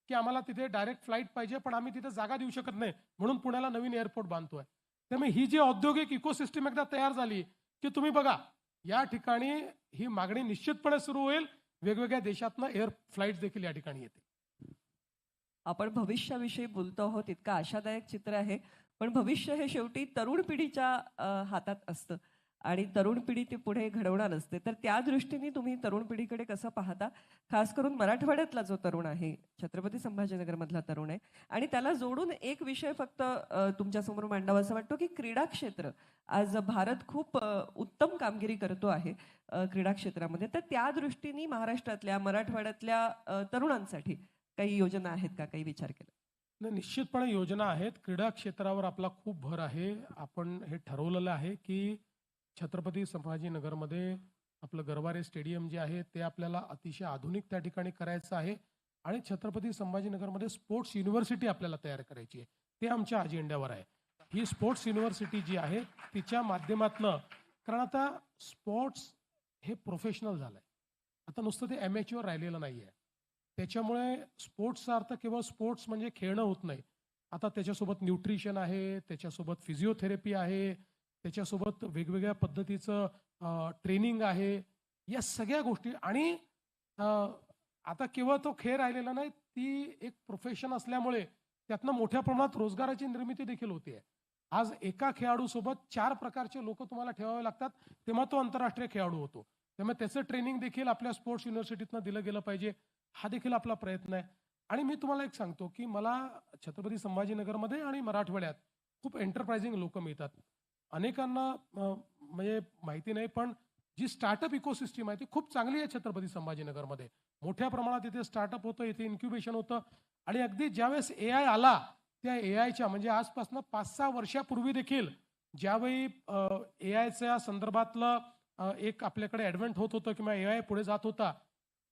की आम्हाला तिथे डायरेक्ट फ्लाईट पाहिजे, पण आम्ही तिथे जागा देऊ शकत नाही, म्हणून पुण्याला नवीन एअरपोर्ट बांधतोय. त्यामुळे ही जी औद्योगिक इकोसिस्टम एकदा तयार झाली की तुम्ही बघा, या ठिकाणी ही मागणी निश्चितपणे सुरू होईल. वेगवेगळ्या देशातनं एअर फ्लाईट देखील या ठिकाणी येते. आपण भविष्याविषयी बोलतो आहोत, इतकं आशादायक चित्र आहे. पण भविष्य हे शेवटी तरुण पिढीच्या हातात असतं आणि तरुण पिढी ते पुढे घडवणार असते. तर त्या दृष्टीने तुम्ही तरुण पिढीकडे कसं पाहता? खास करून मराठवाड्यातला जो तरुण आहे, छत्रपती संभाजीनगरमधला तरुण आहे, आणि त्याला जोडून एक विषय फक्त तुमच्यासमोर मांडावा असं वाटतो की क्रीडा क्षेत्र. आज भारत खूप उत्तम कामगिरी करतो आहे क्रीडा क्षेत्रामध्ये. तर त्या दृष्टीने महाराष्ट्रातल्या, मराठवाड्यातल्या तरुणांसाठी काही योजना आहेत का? काही विचार केला? नाही, निश्चितपणे योजना आहेत. क्रीडा क्षेत्रावर आपला खूप भर आहे. आपण हे ठरवलेलं आहे की छत्रपती संभाजीनगरमध्ये आपलं गरवारे स्टेडियम जे आहे ते आपल्याला अतिशय आधुनिक त्या ठिकाणी करायचं आहे आणि छत्रपती संभाजीनगरमध्ये स्पोर्ट्स युनिव्हर्सिटी आपल्याला तयार करायची आहे. ते आमच्या अजेंड्यावर आहे. ही स्पोर्ट्स युनिव्हर्सिटी जी आहे तिच्या माध्यमातनं, कारण आता स्पोर्ट्स हे प्रोफेशनल झालंय, आता नुसतं ते ॲमेच्युअर राहिलेलं नाही आहे. त्याच्यामुळे स्पोर्ट्सचा अर्थ केवळ स्पोर्ट्स म्हणजे खेळणं होत नाही. आता त्याच्यासोबत न्यूट्रिशन आहे, त्याच्यासोबत फिजिओथेरपी आहे, त्याच्यासोबत वेगवेगळ्या पद्धतीचं ट्रेनिंग आहे, या सगळ्या गोष्टी. आणि आता केवळ तो खेळ राहिलेला नाही, ती एक प्रोफेशन असल्यामुळे त्यातनं मोठ्या प्रमाणात रोजगाराची निर्मिती देखील होते. आज एका खेळाडूसोबत 4 प्रकारचे लोक तुम्हाला ठेवावे लागतात, तेव्हा तो आंतरराष्ट्रीय खेळाडू होतो. त्यामुळे त्याचं ट्रेनिंग देखील आपल्या स्पोर्ट्स युनिव्हर्सिटीतनं दिलं गेलं पाहिजे, हा देखील आपला प्रयत्न आहे. आणि मी तुम्हाला एक सांगतो की मला छत्रपती संभाजीनगरमध्ये आणि मराठवाड्यात खूप एंटरप्राइझिंग लोक मिळतात. अनेकांना म्हणजे माहिती नाही, पण जी स्टार्टअप इकोसिस्टम आहे ती खूप चांगली आहे छत्रपती संभाजीनगरमध्ये. मोठ्या प्रमाणात इथे स्टार्टअप होतं, इथे इन्क्युबेशन होतं. आणि अगदी ज्यावेळेस AI आला, त्या AIच्या म्हणजे आजपासून 5-6 वर्षापूर्वी देखील ज्यावेळी AIच्या संदर्भातलं एक आपल्याकडे ॲडव्हेंट होत होतं किंवा AI पुढे जात होता,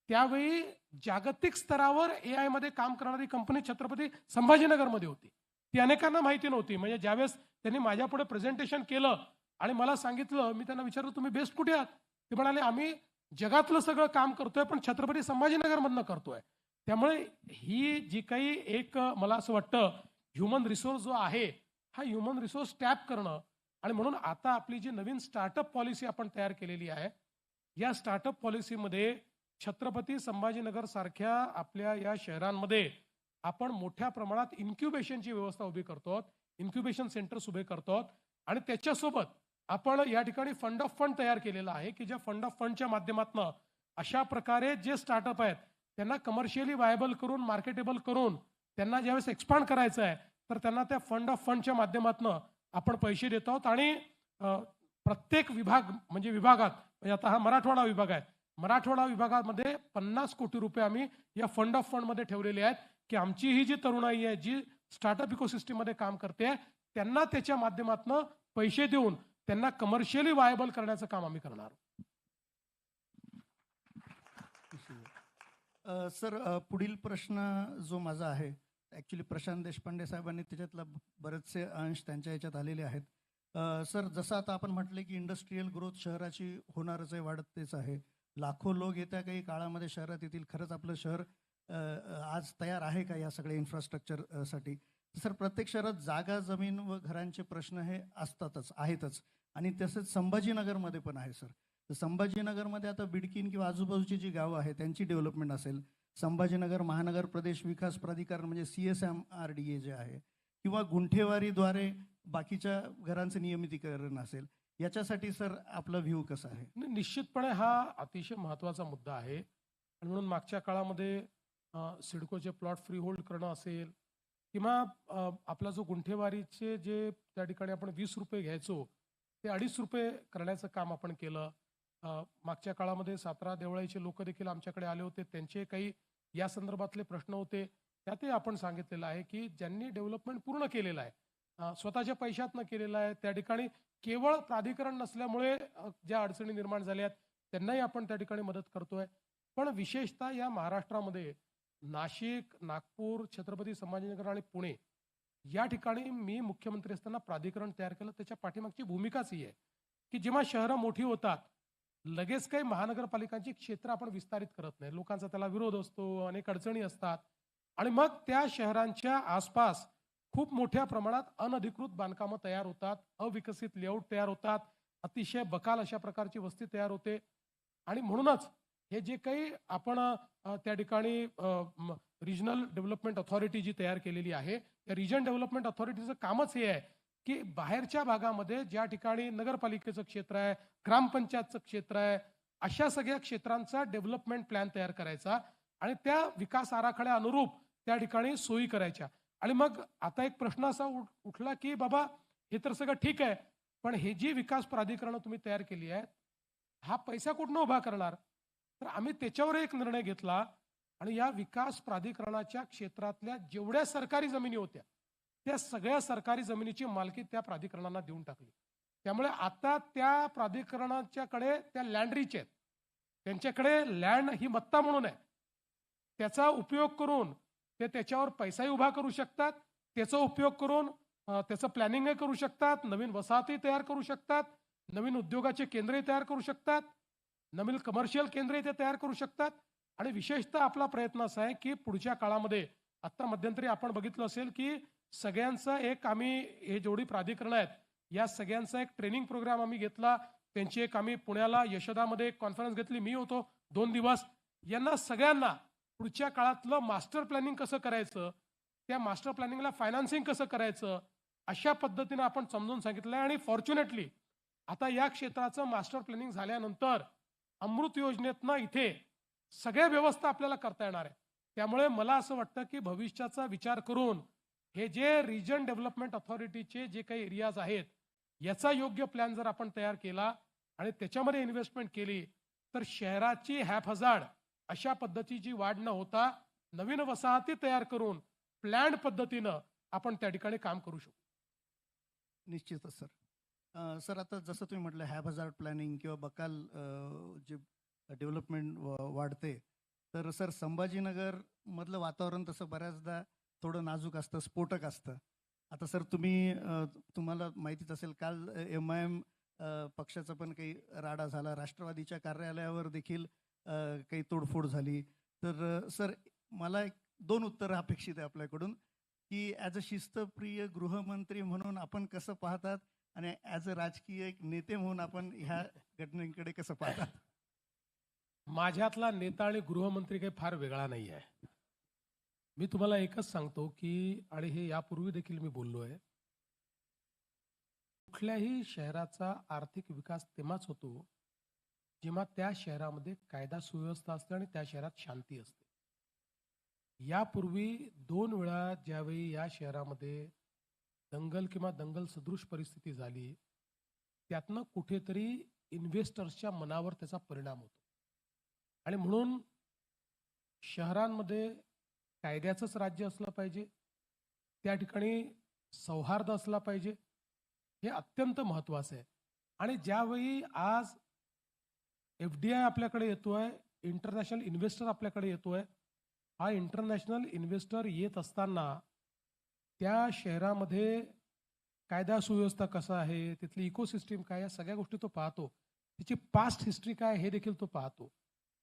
त्यावेळी जागतिक स्तरावर AI मध्ये काम करणारी कंपनी छत्रपती संभाजीनगरमध्ये होती. ती अनेकांना माहिती नव्हती. म्हणजे ज्यावेळेस त्यांनी माझ्यापुढे प्रेझेंटेशन केलं आणि मला सांगितलं, मी त्यांना विचारलं तुम्ही बेस्ट कुठे आहात? ते म्हणाले आम्ही जगातलं सगळं काम करतोय पण छत्रपती संभाजीनगरमधनं करतोय. त्यामुळे ही जी काही एक मला असं वाटतं ह्युमन रिसोर्स जो आहे हा ह्युमन रिसोर्स टॅप करणं आणि म्हणून आता आपली जी नवीन स्टार्टअप पॉलिसी आपण तयार केलेली आहे या स्टार्टअप पॉलिसीमध्ये छत्रपती संभाजीनगर सारख्या आपल्या या शहरांमध्ये आपण मोठ्या प्रमाणात इन्क्युबेशनची व्यवस्था उभी करतो, इन्क्युबेशन सेंटर्स उभे करतो आणि त्याच्यासोबत आपण या ठिकाणी फंड ऑफ फंड तयार केलेला आहे की ज्या फंड ऑफ फंडच्या माध्यमातून अशा प्रकारे जे स्टार्टअप आहेत त्यांना कमर्शियली वायबल करून मार्केटेबल करून त्यांना ज्यावेळेस एक्सपांड करायचं आहे तर त्यांना त्या फंड ऑफ फंडच्या माध्यमातून आपण पैसे देत आहोत आणि प्रत्येक विभाग म्हणजे विभागात म्हणजे आता हा मराठवाडा विभाग आहे, मराठवाडा विभागामध्ये 50 कोटी रुपये आम्ही या फंड ऑफ फंडमध्ये ठेवलेले आहेत की आमची ही जी तरुणाई आहे जी स्टार्टअप इकोसिस्टीममध्ये काम करते त्यांना त्याच्या माध्यमातून पैसे देऊन त्यांना कमर्शियली वायबल करण्याचं काम आम्ही करणार. सर पुढील प्रश्न जो माझा आहे ॲक्च्युली प्रशांत देशपांडे साहेबांनी त्याच्यातला बरेचसे अंश त्यांच्या याच्यात आलेले आहेत. सर जसं आता आपण म्हटले की इंडस्ट्रीयल ग्रोथ शहराची होणारच आहे, वाढतेच आहे, लाखो लोक येत्या काही काळामध्ये शहरात येतील. खरंच आपलं शहर आज तयार आहे का या सगळ्या इन्फ्रास्ट्रक्चरसाठी? सर प्रत्येक शहरात जागा जमीन व घरांचे प्रश्न हे असतातच आहेतच आणि तसंच संभाजीनगरमध्ये पण आहे सर. तर संभाजीनगरमध्ये आता बिडकीन किंवा आजूबाजूची जी गावं आहेत त्यांची डेव्हलपमेंट असेल, संभाजीनगर महानगर प्रदेश विकास प्राधिकरण म्हणजे CSMRDA जे आहे किंवा गुंठेवारीद्वारे बाकीच्या घरांचं नियमितीकरण असेल, याच्यासाठी सर आपला व्ह्यू कसा आहे? निश्चितपणे हा अतिशय महत्त्वाचा मुद्दा आहे आणि म्हणून मागच्या काळामध्ये सिडकोचे प्लॉट फ्री होल्ड करणं असेल किंवा आपला जो गुंठेवारीचे जे त्या ठिकाणी आपण 20 रुपये घ्यायचो ते 2.5 रुपये करण्याचं काम आपण केलं. मागच्या काळामध्ये सातारा देवळाईचे लोक देखील आमच्याकडे आले होते, त्यांचे काही या संदर्भातले प्रश्न होते, त्यातही आपण सांगितलेलं आहे की ज्यांनी डेव्हलपमेंट पूर्ण केलेलं आहे स्वतःच्या पैशातनं केलेलं आहे त्या ठिकाणी केवळ प्राधिकरण नसल्यामुळे ज्या अडचणी निर्माण झाल्या त्यांनाही आपण त्या ठिकाणी मदत करतोय. पण विशेषतः या महाराष्ट्रामध्ये नाशिक, नागपूर, छत्रपती संभाजीनगर आणि पुणे या ठिकाणी मी मुख्यमंत्री असताना प्राधिकरण तयार केलं. त्याच्या पाठीमागची भूमिकाच ही आहे की जेव्हा शहरं मोठी होतात लगेच काही महानगरपालिकांची क्षेत्र आपण विस्तारित करत नाही, लोकांचा त्याला विरोध असतो, अनेक अडचणी असतात आणि मग त्या शहरांच्या आसपास खूप मोठ्या प्रमाणात अनधिकृत बांधकामं तयार होतात, अविकसित लेआउट तयार होतात, अतिशय बकाल अशा प्रकारची वस्ती तयार होते आणि म्हणूनच हे जे काही आपण त्या ठिकाणी रिजनल डेव्हलपमेंट अथॉरिटी जी तयार केलेली आहे या रिजन डेव्हलपमेंट अथॉरिटीचं कामच हे आहे की बाहेरच्या भागामध्ये ज्या ठिकाणी नगरपालिकेचं क्षेत्र आहे, ग्रामपंचायतचं क्षेत्र आहे, अशा सगळ्या क्षेत्रांचा डेव्हलपमेंट प्लॅन तयार करायचा आणि त्या विकास आराखड्या अनुरूप त्या ठिकाणी सोयी करायच्या. आणि मग आता एक प्रश्न असा उठला की बाबा हे तर सगळं ठीक आहे पण हे जी विकास प्राधिकरणं तुम्ही तयार केली आहेत हा पैसा कुठनं उभा करणार? तर आम्ही त्याच्यावर एक निर्णय घेतला आणि या विकास प्राधिकरणाच्या क्षेत्रातल्या जेवढ्या सरकारी जमिनी होत्या त्या सगळ्या सरकारी जमिनीची मालकी त्या प्राधिकरणांना देऊन टाकली. त्यामुळे आता त्या प्राधिकरणाच्याकडे त्या लँड रिच आहेत, त्यांच्याकडे लँड ही मत्ता म्हणून आहे, त्याचा उपयोग करून ते त्याच्यावर पैसाही उभा करू शकतात, त्याचा उपयोग करून त्याचं प्लॅनिंगही करू शकतात, नवीन वसाहती तयार करू शकतात, नवीन उद्योगाचे केंद्रही तयार करू शकतात, नवीन कमर्शियल केंद्रही ते तयार करू शकतात. आणि विशेषतः आपला प्रयत्न असा आहे की पुढच्या काळामध्ये आता मध्यंतरी आपण बघितलं असेल की सगळ्यांचा एक आम्ही हे जेवढी प्राधिकरणं आहेत या सगळ्यांचा एक ट्रेनिंग प्रोग्राम आम्ही घेतला. त्यांची एक आम्ही पुण्याला यशोदामध्ये एक कॉन्फरन्स घेतली, मी होतो 2 दिवस. यांना सगळ्यांना पुढच्या काळातलं मास्टर प्लॅनिंग कसं करायचं, त्या मास्टर प्लॅनिंगला फायनान्सिंग कसं करायचं अशा पद्धतीने आपण समजून सांगितलंय. आणि फॉर्च्युनेटली आता या क्षेत्राचं मास्टर प्लॅनिंग झाल्यानंतर अमृत योजनेतनं इथे सगळ्या व्यवस्था आपल्याला करता येणार आहे. त्यामुळे मला असं वाटतं की भविष्याचा विचार करून हे जे रिजन डेव्हलपमेंट अथॉरिटीचे जे काही एरियाज आहेत याचा योग्य प्लॅन जर आपण तयार केला आणि त्याच्यामध्ये इन्व्हेस्टमेंट केली तर शहराची हॅपहझार्ड अशा पद्धतीची वाढ न होता नवीन वसाहती तयार करून प्लॅन पद्धतीनं आपण त्या ठिकाणी काम करू शकतो. निश्चितच सर. सर आता जसं तुम्ही म्हटलं हॅपहझार्ड प्लॅनिंग किंवा बकाल जे डेव्हलपमेंट वाढते तर सर संभाजीनगर मधलं वातावरण तसं बऱ्याचदा थोडं नाजूक असतं, स्फोटक असतं. आता सर तुम्हाला माहितीच असेल काल MIM पक्षाचा पण काही राडा झाला, राष्ट्रवादीच्या कार्यालयावर देखील काही तोडफोड झाली. तर सर, मला 2 उत्तरं अपेक्षित आहे आपल्याकडून, की ॲज अ शिस्तप्रिय गृहमंत्री म्हणून आपण कसं पाहतात आणि ॲज अ राजकीय एक नेते म्हणून आपण ह्या घटनेकडे कसं पाहतात? माझ्यातला नेता आणि गृहमंत्री काही फार वेगळा नाही आहे. मी तुम्हाला एकच सांगतो की, आणि हे यापूर्वी देखील मी बोललो आहे, कुठल्याही शहराचा आर्थिक विकास तेव्हाच होतो जेव्हा त्या शहरामध्ये कायदा सुव्यवस्था असते आणि त्या शहरात शांती असते. यापूर्वी 2 वेळा ज्यावेळी या शहरामध्ये दंगल किंवा दंगल सदृश परिस्थिती झाली, त्यातनं कुठेतरी इन्व्हेस्टर्सच्या मनावर त्याचा परिणाम होतो. आणि म्हणून शहरांमध्ये कायद्याचंच राज्य असलं पाहिजे, त्या ठिकाणी सौहार्द असला पाहिजे, हे अत्यंत महत्त्वाचं आहे. आणि ज्यावेळी आज FDI आपल्याकडे येतोय, इंटरनॅशनल इन्व्हेस्टर आपल्याकडे येतोय, हा इंटरनॅशनल इन्व्हेस्टर येत असताना त्या शहरामध्ये कायदा सुव्यवस्था कसा आहे, तिथली इकोसिस्टीम काय, या सगळ्या गोष्टी तो पाहतो. तिची पास्ट हिस्ट्री काय हे देखील तो पाहतो.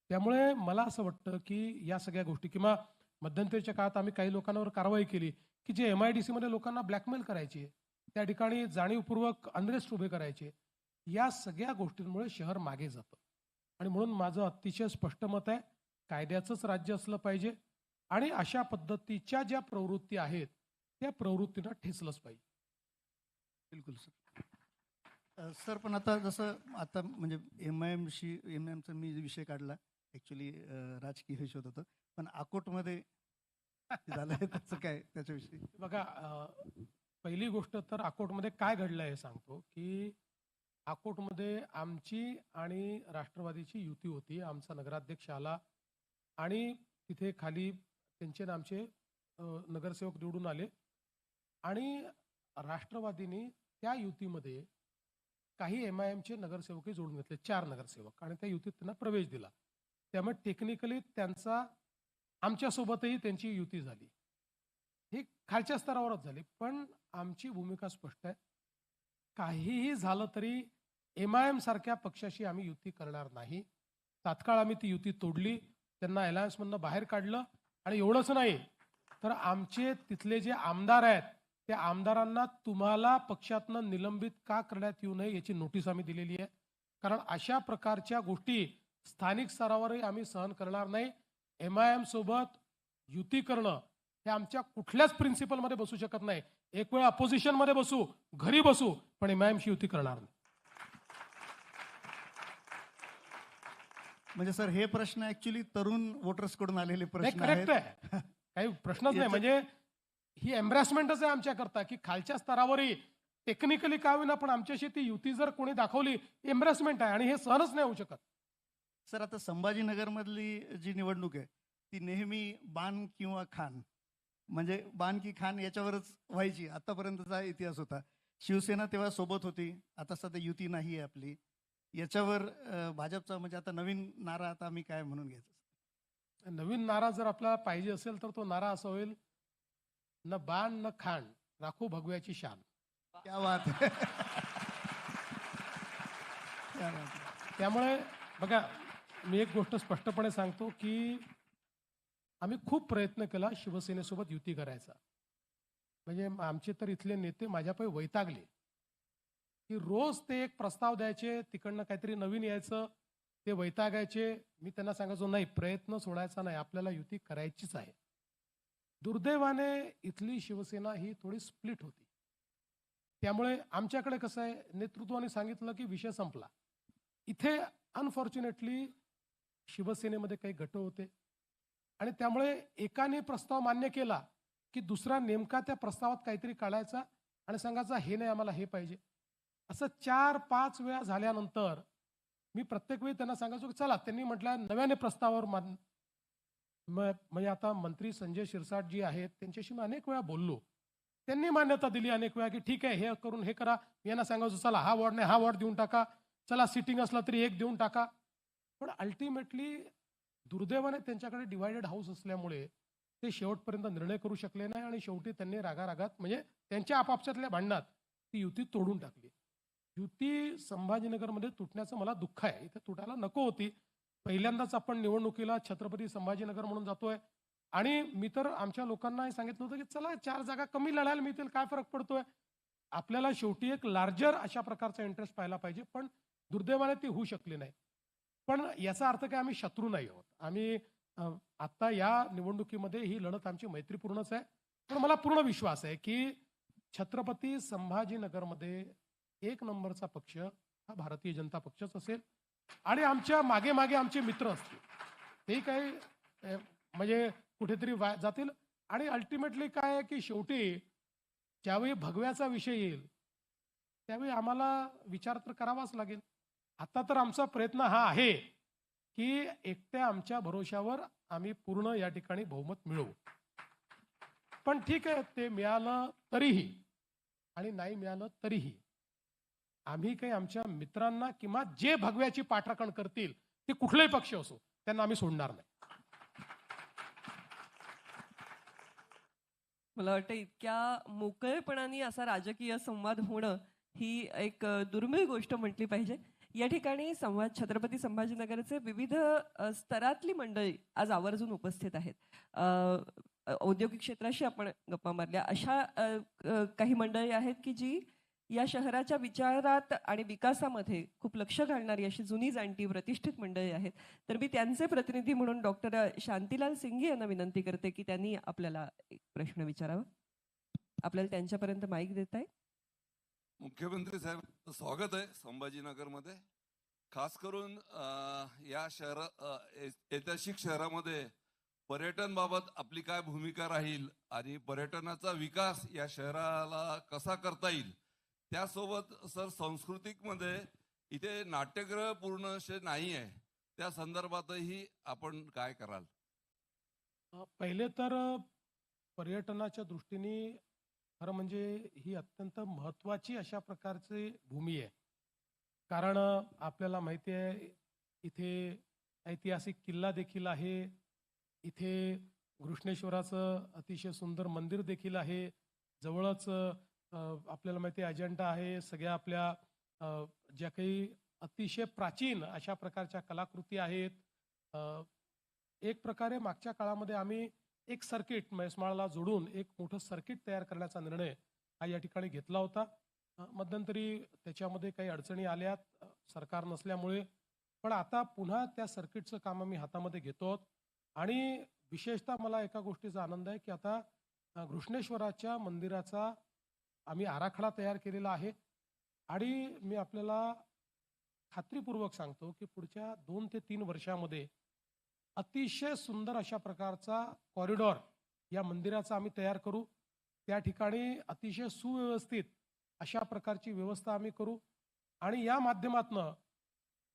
त्यामुळे मला असं वाटतं की या सगळ्या गोष्टी, किंवा मध्यंतरीच्या काळात आम्ही काही लोकांवर कारवाई केली की जे MIDC मध्ये लोकांना ब्लॅकमेल करायचे, त्या ठिकाणी जाणीवपूर्वक अनरेस्ट उभे करायचे, या सगळ्या गोष्टींमुळे शहर मागे जातं. आणि म्हणून माझं अतिशय स्पष्ट मत आहे, कायद्याचंच राज्य असलं पाहिजे आणि अशा पद्धतीच्या ज्या प्रवृत्ती आहेत त्या प्रवृत्तींना ठेचलंच पाहिजे. बिलकुल सर. सर, पण आता जसं आता म्हणजे MIMचा मी विषय काढला, ॲक्च्युली राजकीय हिशोब होतं, पण अकोटमध्ये झालं आहे त्याचं काय, त्याच्याविषयी? बघा, पहिली गोष्ट तर अकोटमध्ये काय घडलं हे सांगतो की, अकोटमध्ये आमची आणि राष्ट्रवादीची युती होती. आमचा नगराध्यक्ष आला आणि तिथे खाली त्यांचे आणि आमचे नगरसेवक निवडून आले आणि राष्ट्रवादीने त्या युतीमध्ये काही MIMचे नगरसेवकही जोडून घेतले, 4 नगरसेवक, आणि त्या युतीत त्यांना प्रवेश दिला. त्यामुळे टेक्निकली त्यांचा आमच्यासोबतही त्यांची युती झाली. ही खालच्या स्तरावरच झाली. पण आमची भूमिका स्पष्ट आहे, काहीही झालं तरी MIM सारख्या पक्षाशी आम्ही युती करणार नाही. तात्काळ आम्ही ती युती तोडली, त्यांना अलायन्समधनं बाहेर काढलं. आणि एवढंच नाही तर आमचे तिथले जे आमदार आहेत त्या आमदारांना तुम्हाला पक्षातनं निलंबित का करण्यात येऊ नये याची नोटीस आम्ही दिलेली आहे. कारण अशा प्रकारच्या गोष्टी स्थानिक स्तरावरही आम्ही सहन करणार नाही. MIM सोबत युती करणं हे आमच्या कुठल्याच प्रिन्सिपलमध्ये बसू शकत नाही. एक वेळ अपोजिशनमध्ये बसू, घरी बसू, पण MIMशी युती करणार नाही. म्हणजे सर, हे प्रश्न ऍक्च्युली तरुण वोटर्स कडून आलेले प्रश्न करेक्ट आहे, काही प्रश्नच नाही. म्हणजे ही एम्ब्रेसमेंटच आहे आमच्याकरता की खालच्या स्तरावरही टेक्निकली काय होईना पण आमच्याशी ती युती जर कोणी दाखवली, एम्ब्रेसमेंट आहे आणि हे सहनच नाही होऊ शकत. सर, आता संभाजीनगर मधली जी निवडणूक आहे ती नेहमी बाण किंवा खान, म्हणजे बाण की खान याच्यावरच व्हायची. आतापर्यंतचा इतिहास होता. शिवसेना तेव्हा सोबत होती, आता सध्या युती नाही आहे आपली. याच्यावर भाजपचा म्हणजे आता नवीन नारा आता आम्ही काय म्हणून घ्यायचं? नवीन नारा जर आपल्याला पाहिजे असेल तर तो नारा असा होईल, न बाण न खाण, राखू भगव्याची शान. क्या बात है. क्या बात है. त्यामुळे बघा, मी एक गोष्ट स्पष्टपणे सांगतो की आम्ही खूप प्रयत्न केला शिवसेनेसोबत युती करायचा. म्हणजे आमचे तर इथले नेते माझ्यापायी वैतागले की रोज ते एक प्रस्ताव द्यायचे, तिकडनं काहीतरी नवीन यायचं, ते वैतागायचे. मी त्यांना सांगायचो, नाही, प्रयत्न सोडायचा नाही, आपल्याला युती करायचीच आहे. दुर्दैवाने इथली शिवसेना ही थोडी स्प्लिट होती. त्यामुळे आमच्याकडे कसं आहे, नेतृत्वाने सांगितलं की विषय संपला. इथे अनफॉर्च्युनेटली शिवसेनेमध्ये काही गट होते आणि त्यामुळे एकाने प्रस्ताव मान्य केला की दुसरा नेमका त्या प्रस्तावात काहीतरी काढायचा आणि सांगायचा, हे नाही, आम्हाला हे पाहिजे. असं 4-5 वेळा झाल्यानंतर मी प्रत्येक वेळी त्यांना सांगायचो की चला, त्यांनी म्हटलं नव्याने प्रस्तावावर म्हणजे आता मंत्री संजय शिरसाट जी आहेत त्यांच्याशी मी अनेक वेळा बोललो. त्यांनी मान्यता दिली अनेक वेळा की ठीक आहे, हे करून हे करा. मी यांना सांगायचो, चला हा वॉर्ड नाही, हा वॉर्ड देऊन टाका, चला सिटिंग असला तरी एक देऊन टाका. पण अल्टिमेटली दुर्दैवाने त्यांच्याकडे डिवायडेड हाऊस असल्यामुळे ते शेवटपर्यंत निर्णय करू शकले नाही आणि शेवटी त्यांनी रागारागात म्हणजे त्यांच्या आपापसातल्या भांडणात ती युती तोडून टाकली. युती संभाजीनगरमध्ये तुटण्याचं मला दुःख आहे. इथे तुटायला नको होती. पहिल्यांदाच आपण निवडणुकीला छत्रपती संभाजीनगर म्हणून जातोय आणि मी तर आमच्या लोकांनाही सांगितलं होतं की चला 4 जागा कमी लढायला मिळतील, काय फरक पडतोय. आपल्याला शेवटी एक लार्जर अशा प्रकारचा इंटरेस्ट पाहायला पाहिजे, पण दुर्दैवाने ती होऊ शकली नाही. पण याचा अर्थ काय आम्ही शत्रू नाही आहोत. आम्ही आता या निवडणुकीमध्ये ही लढत आमची मैत्रीपूर्णच आहे. पण मला पूर्ण विश्वास आहे की छत्रपती संभाजीनगरमध्ये 1 नंबरचा पक्ष हा भारतीय जनता पक्षच असेल आणि आमच्या मागे मागे आमचे मित्र असतील. ते काही म्हणजे कुठेतरी जातील आणि अल्टिमेटली काय आहे की शेवटी ज्यावेळी भगव्याचा विषय येईल त्यावेळी आम्हाला विचार तर करावाच लागेल. आता तर आमचा प्रयत्न हा आहे की एकट्या आमच्या भरोशावर आम्ही पूर्ण या ठिकाणी बहुमत मिळवू. पण ठीक आहे, ते मिळालं तरीही आणि नाही मिळालं तरीही आम्ही काही आमच्या मित्रांना किंवा जे भगव्याची पाठराखण करतील ते कुठलाही पक्ष असो त्यांना आम्ही सोडणार नाही. मला वाटतं इतक्या मोकळेपणाने असा राजकीय संवाद होणं ही एक दुर्मिळ गोष्ट म्हटली पाहिजे. या ठिकाणी छत्रपती संभाजीनगरचे विविध स्तरातली मंडळी आज आवर्जून उपस्थित आहेत. औद्योगिक क्षेत्राशी आपण गप्पा मारल्या. अशा काही मंडळी आहेत की जी या शहराच्या विचारात आणि विकासामध्ये खूप लक्ष घालणारी अशी जुनी जाणती प्रतिष्ठित मंडळी आहेत. तर मी त्यांचे प्रतिनिधी म्हणून डॉक्टर शांतीलाल सिंघे यांना विनंती करते की त्यांनी आपल्याला एक प्रश्न विचारावा. आपल्याला त्यांच्यापर्यंत माईक देत आहे. मुख्यमंत्री साहेब, स्वागत आहे संभाजीनगरमध्ये. खास करून या ऐतिहासिक शहरामध्ये पर्यटन बाबत आपली काय भूमिका राहील आणि पर्यटनाचा विकास या शहराला कसा करता येईल. त्यासोबत सर, सांस्कृतिक मध्ये इथे नाट्यगृह पूर्ण असे नाही आहे, त्या संदर्भातही आपण काय कराल? पहिले तर पर्यटनाच्या दृष्टीने खरं म्हणजे ही अत्यंत महत्वाची अशा प्रकारची भूमी आहे. कारण आपल्याला माहिती आहे इथे ऐतिहासिक किल्ला देखील आहे, इथे घृष्णेश्वराचं अतिशय सुंदर मंदिर देखील आहे, जवळच आपल्याला माहिती आहे अजिंठा आहे. सगळ्या आपल्या ज्या काही अतिशय प्राचीन अशा प्रकारच्या कलाकृती आहेत. एक प्रकारे मागच्या काळामध्ये आम्ही एक सर्किट म्हैसमाळला जोडून एक मोठं सर्किट तयार करण्याचा निर्णय हा या ठिकाणी घेतला होता. मध्यंतरी त्याच्यामध्ये काही अडचणी आल्यात सरकार नसल्यामुळे, पण आता पुन्हा त्या सर्किटचं काम आम्ही हातामध्ये घेतो आणि विशेषतः मला एका गोष्टीचा आनंद आहे की आता घृष्णेश्वराच्या मंदिराचा आम्ही आराखडा तयार केलेला आहे आणि मी आपल्याला खात्रीपूर्वक सांगतो की पुढच्या 2 ते 3 वर्षामध्ये अतिशय सुंदर अशा प्रकारचा कॉरिडॉर या मंदिराचा आम्ही तयार करू. त्या ठिकाणी अतिशय सुव्यवस्थित अशा प्रकारची व्यवस्था आम्ही करू आणि या माध्यमातून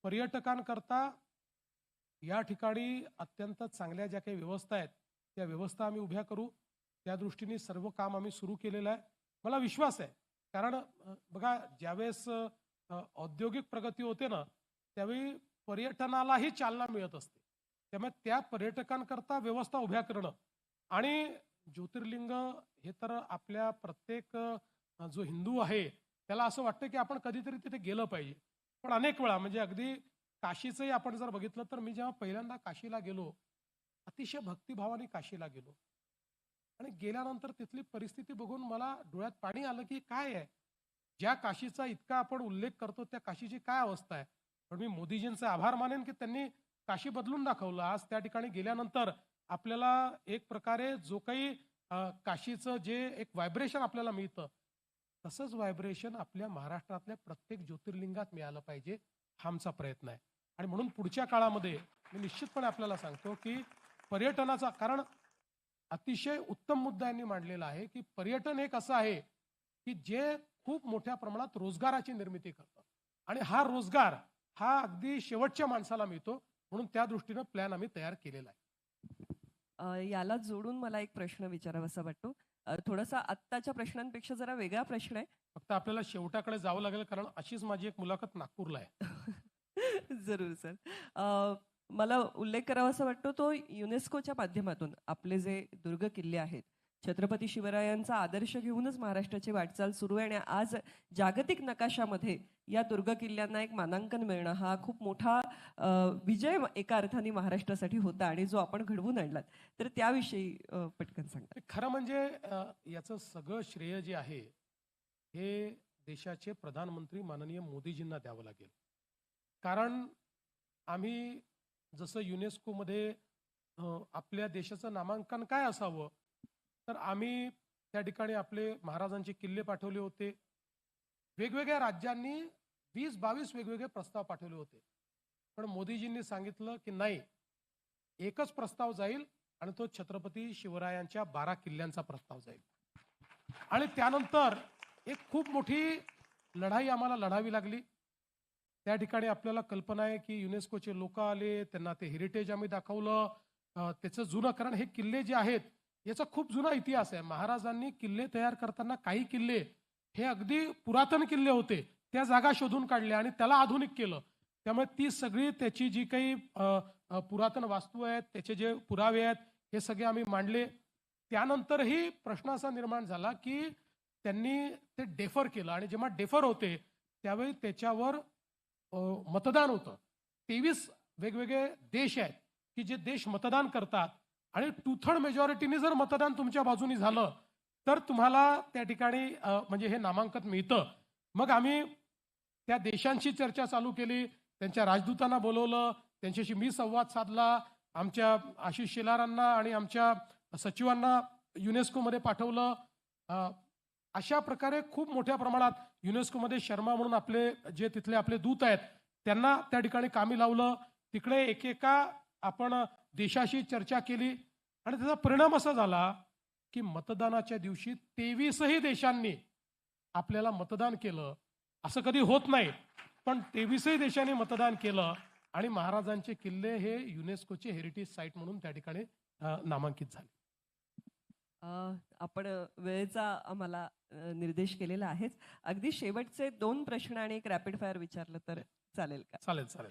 पर्यटकांकरता या ठिकाणी अत्यंत चांगल्या ज्या काही व्यवस्था आहेत त्या व्यवस्था आम्ही उभ्या करू. त्या दृष्टीने सर्व काम आम्ही सुरू केलेलं आहे. मला विश्वास आहे, कारण बघा ज्यावेळेस औद्योगिक प्रगती होते ना त्यावेळी पर्यटनालाही चालना मिळत असते. त्यामुळे त्या पर्यटकांकरता व्यवस्था उभ्या करणं आणि ज्योतिर्लिंग हे तर आपल्या प्रत्येक जो हिंदू आहे त्याला असं वाटतं की आपण कधीतरी तिथे गेलं पाहिजे. पण अनेक वेळा म्हणजे अगदी काशीचंही आपण जर बघितलं तर मी जेव्हा पहिल्यांदा काशीला गेलो अतिशय भक्तिभावाने काशीला गेलो आणि गेल्यानंतर तिथली परिस्थिती बघून मला डोळ्यात पाणी आलं की काय आहे, ज्या काशीचा इतका आपण उल्लेख करतो त्या काशीची काय अवस्था आहे. पण मी मोदीजींचे आभार मानेन की त्यांनी काशी बदलून दाखवलं. आज त्या ठिकाणी गेल्यानंतर आपल्याला एक प्रकारे जो काही काशीचं जे एक व्हायब्रेशन आपल्याला मिळतं तसंच व्हायब्रेशन आपल्या महाराष्ट्रातल्या प्रत्येक ज्योतिर्लिंगात मिळालं पाहिजे, हा आमचा प्रयत्न आहे. आणि म्हणून पुढच्या काळामध्ये मी निश्चितपणे आपल्याला सांगतो की पर्यटनाचा, कारण अतिशय उत्तम मुद्दा यांनी मांडलेला आहे की पर्यटन एक असं आहे की जे खूप मोठ्या प्रमाणात रोजगाराची निर्मिती करतं आणि हा रोजगार हा अगदी शेवटच्या माणसाला मिळतो. म्हणून त्या दृष्टीनं प्लॅन आम्ही तयार केलेला आहे. याला जोडून मला एक प्रश्न विचारावासा वाटतो. थोडासा आत्ताच्या प्रश्नांपेक्षा जरा वेगळा प्रश्न आहे. फक्त आपल्याला शेवटाकडे जावं लागेल कारण अशीच माझी एक मुलाखत नागपूरला आहे. जरूर सर. मला उल्लेख करावासा वाटतो तो युनेस्कोच्या माध्यमातून आपले जे दुर्ग किल्ले आहेत छत्रपती शिवरायांचा आदर्श घेऊनच महाराष्ट्राची वाटचाल सुरू आहे आणि आज जागतिक नकाशामध्ये या दुर्ग किल्ल्यांना एक मानांकन मिळणं हा खूप मोठा विजय एका अर्थाने महाराष्ट्रासाठी होता आणि जो आपण घडवून आणलात. तर त्याविषयी पटकन सांगा. खरं म्हणजे याचं सगळं श्रेय जे आहे हे देशाचे प्रधानमंत्री माननीय मोदीजींना द्यावं लागेल. कारण आम्ही जसं युनेस्कोमध्ये आपल्या देशाचं नामांकन काय असावं, तर आम्ही त्या ठिकाणी आपले महाराजांचे किल्ले पाठवले होते. वेगवेगळ्या राज्यांनी 20-22 वेगवेगळे प्रस्ताव पाठवले होते. पण मोदीजींनी सांगितलं की नाही, एकच प्रस्ताव जाईल आणि तो छत्रपती शिवरायांच्या 12 किल्ल्यांचा प्रस्ताव जाईल. आणि त्यानंतर एक खूप मोठी लढाई आम्हाला लढावी लागली. त्या ठिकाणी आपल्याला कल्पना आहे की युनेस्कोचे लोक आले, त्यांना ते हेरिटेज आम्ही दाखवलं. त्याचं जुनं, कारण हे किल्ले जे आहेत याचा खूप जुना इतिहास आहे. महाराजांनी किल्ले तयार करताना काही किल्ले हे अगदी पुरातन किल्ले होते, त्या जागा शोधून काढल्या आणि त्याला आधुनिक केलं. त्यामुळे ती सगळी त्याची जी काही पुरातन वास्तू आहेत, त्याचे जे पुरावे आहेत, हे सगळे आम्ही मांडले. त्यानंतरही प्रश्न असा निर्माण झाला की त्यांनी ते डेफर केलं आणि जेव्हा डेफर होते त्यावेळी त्याच्यावर मतदान होतं. 23 वेगवेगळे देश आहेत की जे देश मतदान करतात आणि 2/3 मेजॉरिटीने जर मतदान तुमच्या बाजूनी झालं तर तुम्हाला त्या ठिकाणी म्हणजे हे नामांकन मिळतं. मग आम्ही त्या देशांशी चर्चा चालू केली, त्यांच्या राजदूतांना बोलवलं, त्यांच्याशी मी संवाद साधला, आमच्या आशिष शेलारांना आणि आमच्या सचिवांना युनेस्कोमध्ये पाठवलं. अशा प्रकारे खूप मोठ्या प्रमाणात युनेस्कोमध्ये शर्मा म्हणून आपले जे तिथले आपले दूत आहेत त्यांना त्या ठिकाणी कामी लावलं. तिकडे एकेका आपण देशाशी चर्चा केली आणि त्याचा परिणाम असा झाला की मतदानाच्या दिवशी 23ही देशांनी आपल्याला मतदान केलं. असं कधी होत नाही, पण 23ही देशांनी मतदान केलं आणि महाराजांचे किल्ले हे युनेस्कोचे हेरिटेज साईट म्हणून त्या ठिकाणी नामांकित झाले. आपण वेळेचा आम्हाला निर्देश केलेला आहेच. अगदी शेवटचे 2 प्रश्न आणि एक रॅपिड फायर विचारलं तर चालेल का? चालेल चालेल.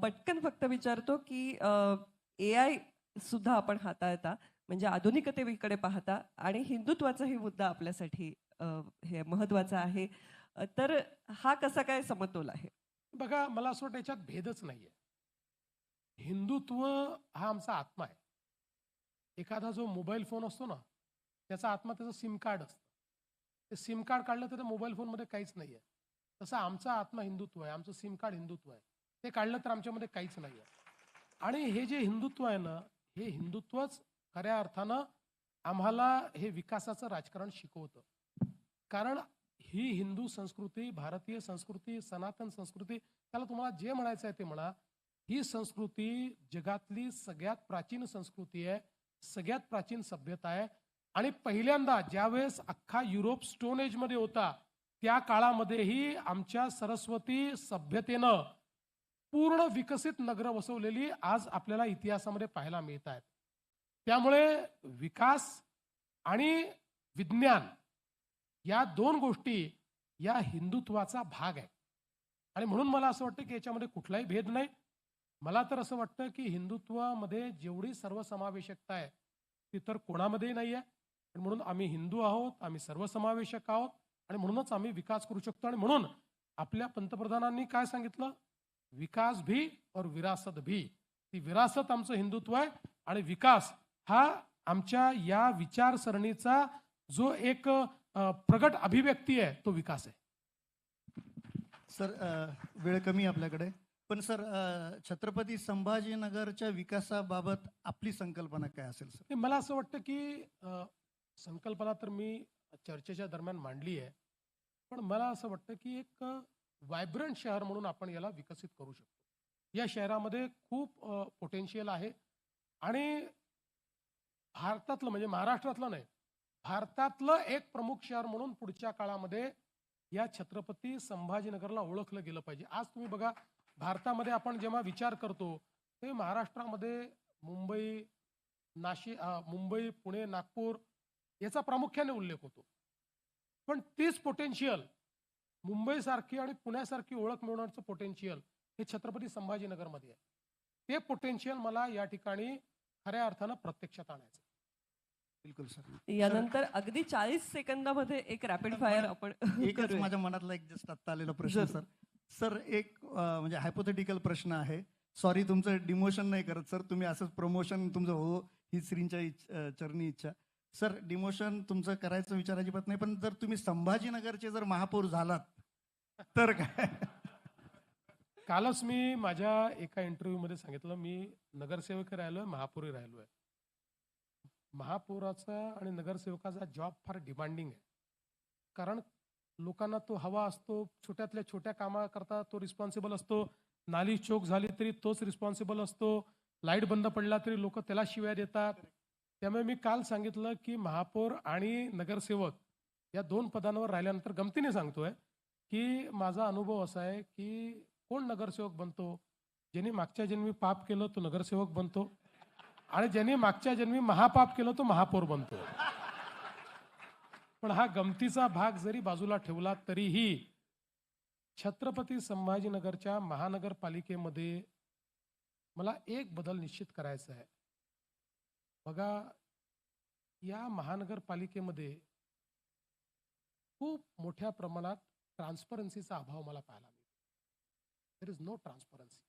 पटकन फक्त विचारतो की AI सुद्धा आपण हाताळता, म्हणजे आधुनिकतेकडे पाहता आणि हिंदुत्वाचाही मुद्दा आपल्यासाठी हे महत्वाचा आहे. तर हा कसा काय समतोल आहे? बघा, मला असं वाटतं याच्यात भेदच नाहीये. हिंदुत्व हा आमचा आत्मा आहे. एखादा जो मोबाईल फोन असतो ना, त्याचा आत्मा त्याचं सिम कार्ड असतं. ते सिम कार्ड काढलं तर मोबाईल फोनमध्ये काहीच नाही आहे. तसं आमचा आत्मा हिंदुत्व आहे, आमचं सिम कार्ड हिंदुत्व आहे. ते काढलं तर आमच्यामध्ये काहीच नाही आहे. आणि हे जे हिंदुत्व आहे ना, हे हिंदुत्वच खऱ्या अर्थानं आम्हाला हे विकासाचं राजकारण शिकवतं. कारण ही हिंदू संस्कृती, भारतीय संस्कृती, सनातन संस्कृती, त्याला तुम्हाला जे म्हणायचं आहे ते म्हणा, ही संस्कृती जगातली सगळ्यात प्राचीन संस्कृती आहे, सगळ्यात प्राचीन सभ्यता आहे. आणि पहिल्यांदा ज्यावेळेस अख्खा युरोप स्टोन एजमध्ये होता त्या काळामध्येही आमच्या सरस्वती सभ्यतेनं पूर्ण विकसित नगरं वसवलेली आज आपल्याला इतिहासामध्ये पाहायला मिळत आहेत. त्यामुळे विकास आणि विज्ञान या 2 गोष्टी या हिंदुत्वाचा भाग आहे. आणि म्हणून मला असं वाटतं की याच्यामध्ये कुठलाही भेद नाही. मला तर असं वाटतं की हिंदुत्वामध्ये जेवढी सर्वसमावेशकता आहे ती तर कोणामध्येही नाही आहे. म्हणून आम्ही हिंदू आहोत, आम्ही सर्वसमावेशक आहोत आणि म्हणूनच आम्ही विकास करू शकतो. आणि म्हणून आपल्या पंतप्रधानांनी काय सांगितलं, विकास भी और विरासत भी. ती विरासत आमचं हिंदुत्व आहे आणि विकास हा आमच्या या विचारसरणीचा जो एक प्रगट अभिव्यक्ती आहे तो विकास आहे. सर, वेळ कमी आपल्याकडे, पण सर छत्रपती संभाजीनगरच्या विकासाबाबत आपली संकल्पना काय असेल सर? मला असं वाटतं की संकल्पना तर मी चर्चेच्या दरम्यान मांडली आहे, पण मला असं वाटतं की एक व्हायब्रंट शहर म्हणून आपण याला विकसित करू शकतो. या शहरामध्ये खूप पोटेन्शियल आहे आणि भारतातलं म्हणजे महाराष्ट्रातलं नाही, भारतातलं एक प्रमुख शहर म्हणून पुढच्या काळामध्ये या छत्रपती संभाजीनगरला ओळखलं गेलं पाहिजे. आज तुम्ही बघा, भारतामध्ये आपण जेव्हा विचार करतो ते महाराष्ट्रामध्ये मुंबई, मुंबई, पुणे, नागपूर याचा प्रामुख्याने उल्लेख होतो. पण तीच पोटेन्शियल मुंबईसारखी आणि पुण्यासारखी ओळख मिळवण्याचं पोटेन्शियल हे छत्रपती संभाजीनगरमध्ये आहे. ते पोटेन्शियल मला या ठिकाणी खऱ्या अर्थानं प्रत्यक्षात आणायचं. बिलकुल सर. यानंतर अगदी 40 सेकंदामध्ये एक रॅपिड फायर आपण एकच करूया. माझ्या मनातला एक जस्ट आत्ता आलेला प्रश्न जरूर. सर. सर एक म्हणजे हायपोथेटिकल प्रश्न आहे. सॉरी तुमचं डिमोशन नाही करत सर, तुम्ही असंच प्रमोशन तुमचं हो ही श्रींच्या चरणी इच्छा. सर डिमोशन तुमचं करायचं विचार अजिबात नाही, पण जर तुम्ही संभाजीनगरचे जर महापौर झालात तर काय? कालच मी माझ्या एका इंटरव्ह्यू मध्ये सांगितलं, मी नगरसेवक राहिलोय, महापौरही राहिलोय. महापौराचा आणि नगरसेवकाचा जॉब फार डिमांडिंग आहे. कारण लोकांना तो हवा असतो, छोट्यातल्या छोट्या कामाकरता तो रिस्पॉन्सिबल असतो. नाली चोक झाली तरी तोच रिस्पॉन्सिबल असतो. लाईट बंद पडला तरी लोक त्याला शिव्या देतात. त्यामुळे मी काल सांगितलं की महापौर आणि नगरसेवक या 2 पदांवर राहिल्यानंतर गमतीने सांगतोय की माझा अनुभव असा आहे की कोण नगरसेवक बनतो, ज्यांनी मागच्या जन्मी पाप केलं तो नगरसेवक बनतो, आणि ज्यांनी मागच्या जन्मी महापाप केलं तो महापौर बनतो. पण हा गमतीचा भाग जरी बाजूला ठेवला तरीही छत्रपती संभाजीनगरच्या महानगरपालिकेमध्ये मला एक बदल निश्चित करायचा आहे. बघा, या महानगरपालिकेमध्ये खूप मोठ्या प्रमाणात ट्रान्सपरन्सीचा अभाव मला पाहायला मिळतो. There is no transparency.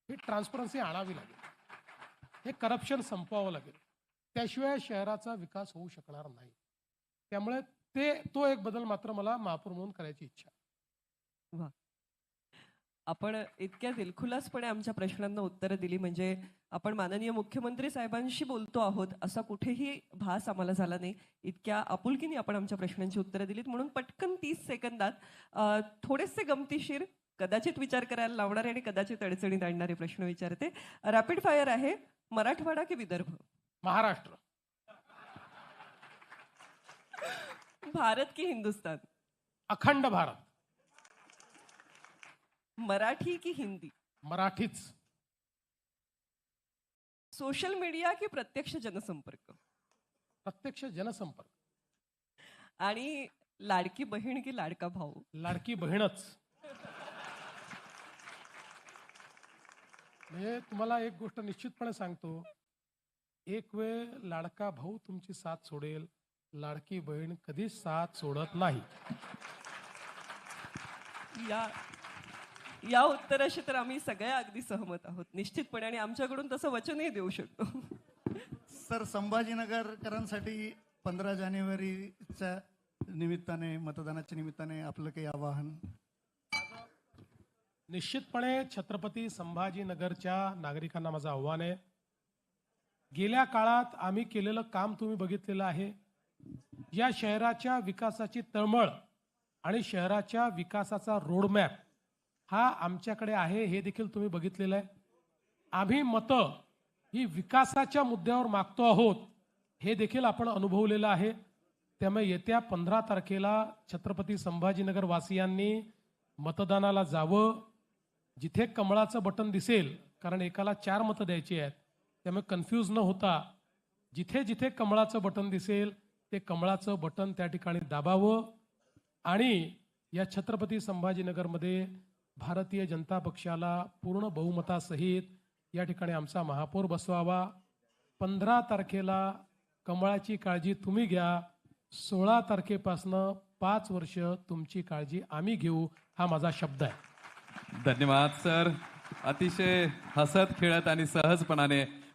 ही ट्रान्सपरन्सी आणावी लागेल. हे करप्शन संपवावं लागेल. त्याशिवाय शहराचा विकास होऊ शकणार नाही. त्यामुळे तो एक बदल मात्र मला महापौर म्हणून करायची इच्छा. आपण इतक्या दिलखुलासपणे आमच्या प्रश्नांना उत्तरं दिली, म्हणजे आपण माननीय मुख्यमंत्री साहेबांशी बोलतो आहोत असा कुठेही भास आम्हाला झाला नाही. इतक्या आपुलकीने आपण आमच्या प्रश्नांची उत्तरं दिलीत. म्हणून पटकन 30 सेकंदात थोडेसे गमतीशीर, कदाचित विचार करायला लावणारे आणि कदाचित अडचणीत आणणारे प्रश्न विचारते. रॅपिड फायर आहे. मराठवाडा की विदर्भ? महाराष्ट्र. भारत की हिंदुस्तान? अखंड भारत. मराठी की हिंदी? मराठीच. सोशल मीडिया की प्रत्यक्ष जनसंपर्क? प्रत्यक्ष जनसंपर्क. आणि लाडकी बहीण की लाडका भाऊ? लाडकी बहीणच. म्हणजे तुम्हाला एक गोष्ट निश्चितपणे सांगतो, एक वेळ लाडका भाऊ तुमची साथ सोडेल, लाडकी बहीण कधीच साथ सोडत नाही. या उत्तराशी तर आम्ही सगळ्या अगदी सहमत आहोत निश्चितपणे, आणि आमच्याकडून तसं वचनही देऊ शकतो. सर संभाजीनगरकरांसाठी 15 जानेवारीच्या निमित्ताने, मतदानाच्या निमित्ताने आपलं काही आवाहन? निश्चितपणे छत्रपती संभाजीनगरच्या नागरिकांना माझं आव्हान आहे. गेल्या काळात आम्ही केलेलं काम तुम्ही बघितलेलं आहे. या शहराच्या विकासाची तळमळ आणि शहराच्या विकासाचा रोडमॅप हा आमच्याकडे आहे, हे देखील तुम्ही बघितलेलं आहे. आम्ही मतं ही विकासाच्या मुद्द्यावर मागतो आहोत, हे देखील आपण अनुभवलेलं आहे. त्यामुळे येत्या 15 तारखेला छत्रपती संभाजीनगर वासियांनी मतदानाला जावं. जिथे कमळाचं बटन दिसेल, कारण एकाला 4 मतं द्यायची आहेत, त्यामुळे कन्फ्यूज न होता जिथे जिथे कमळाचं बटन दिसेल ते कमळाचं बटन त्या ठिकाणी दाबावं आणि या छत्रपती संभाजीनगरमध्ये भारतीय जनता पक्षाला पूर्ण बहुमतासहित या ठिकाणी आमचा महापौर बसवावा. 15 तारखेला कमळाची काळजी तुम्ही घ्या. 16 तारखेपासनं 5 वर्ष तुमची काळजी आम्ही घेऊ, हा माझा शब्द आहे. धन्यवाद सर. अतिशय हसत खेळत आणि सहजपणाने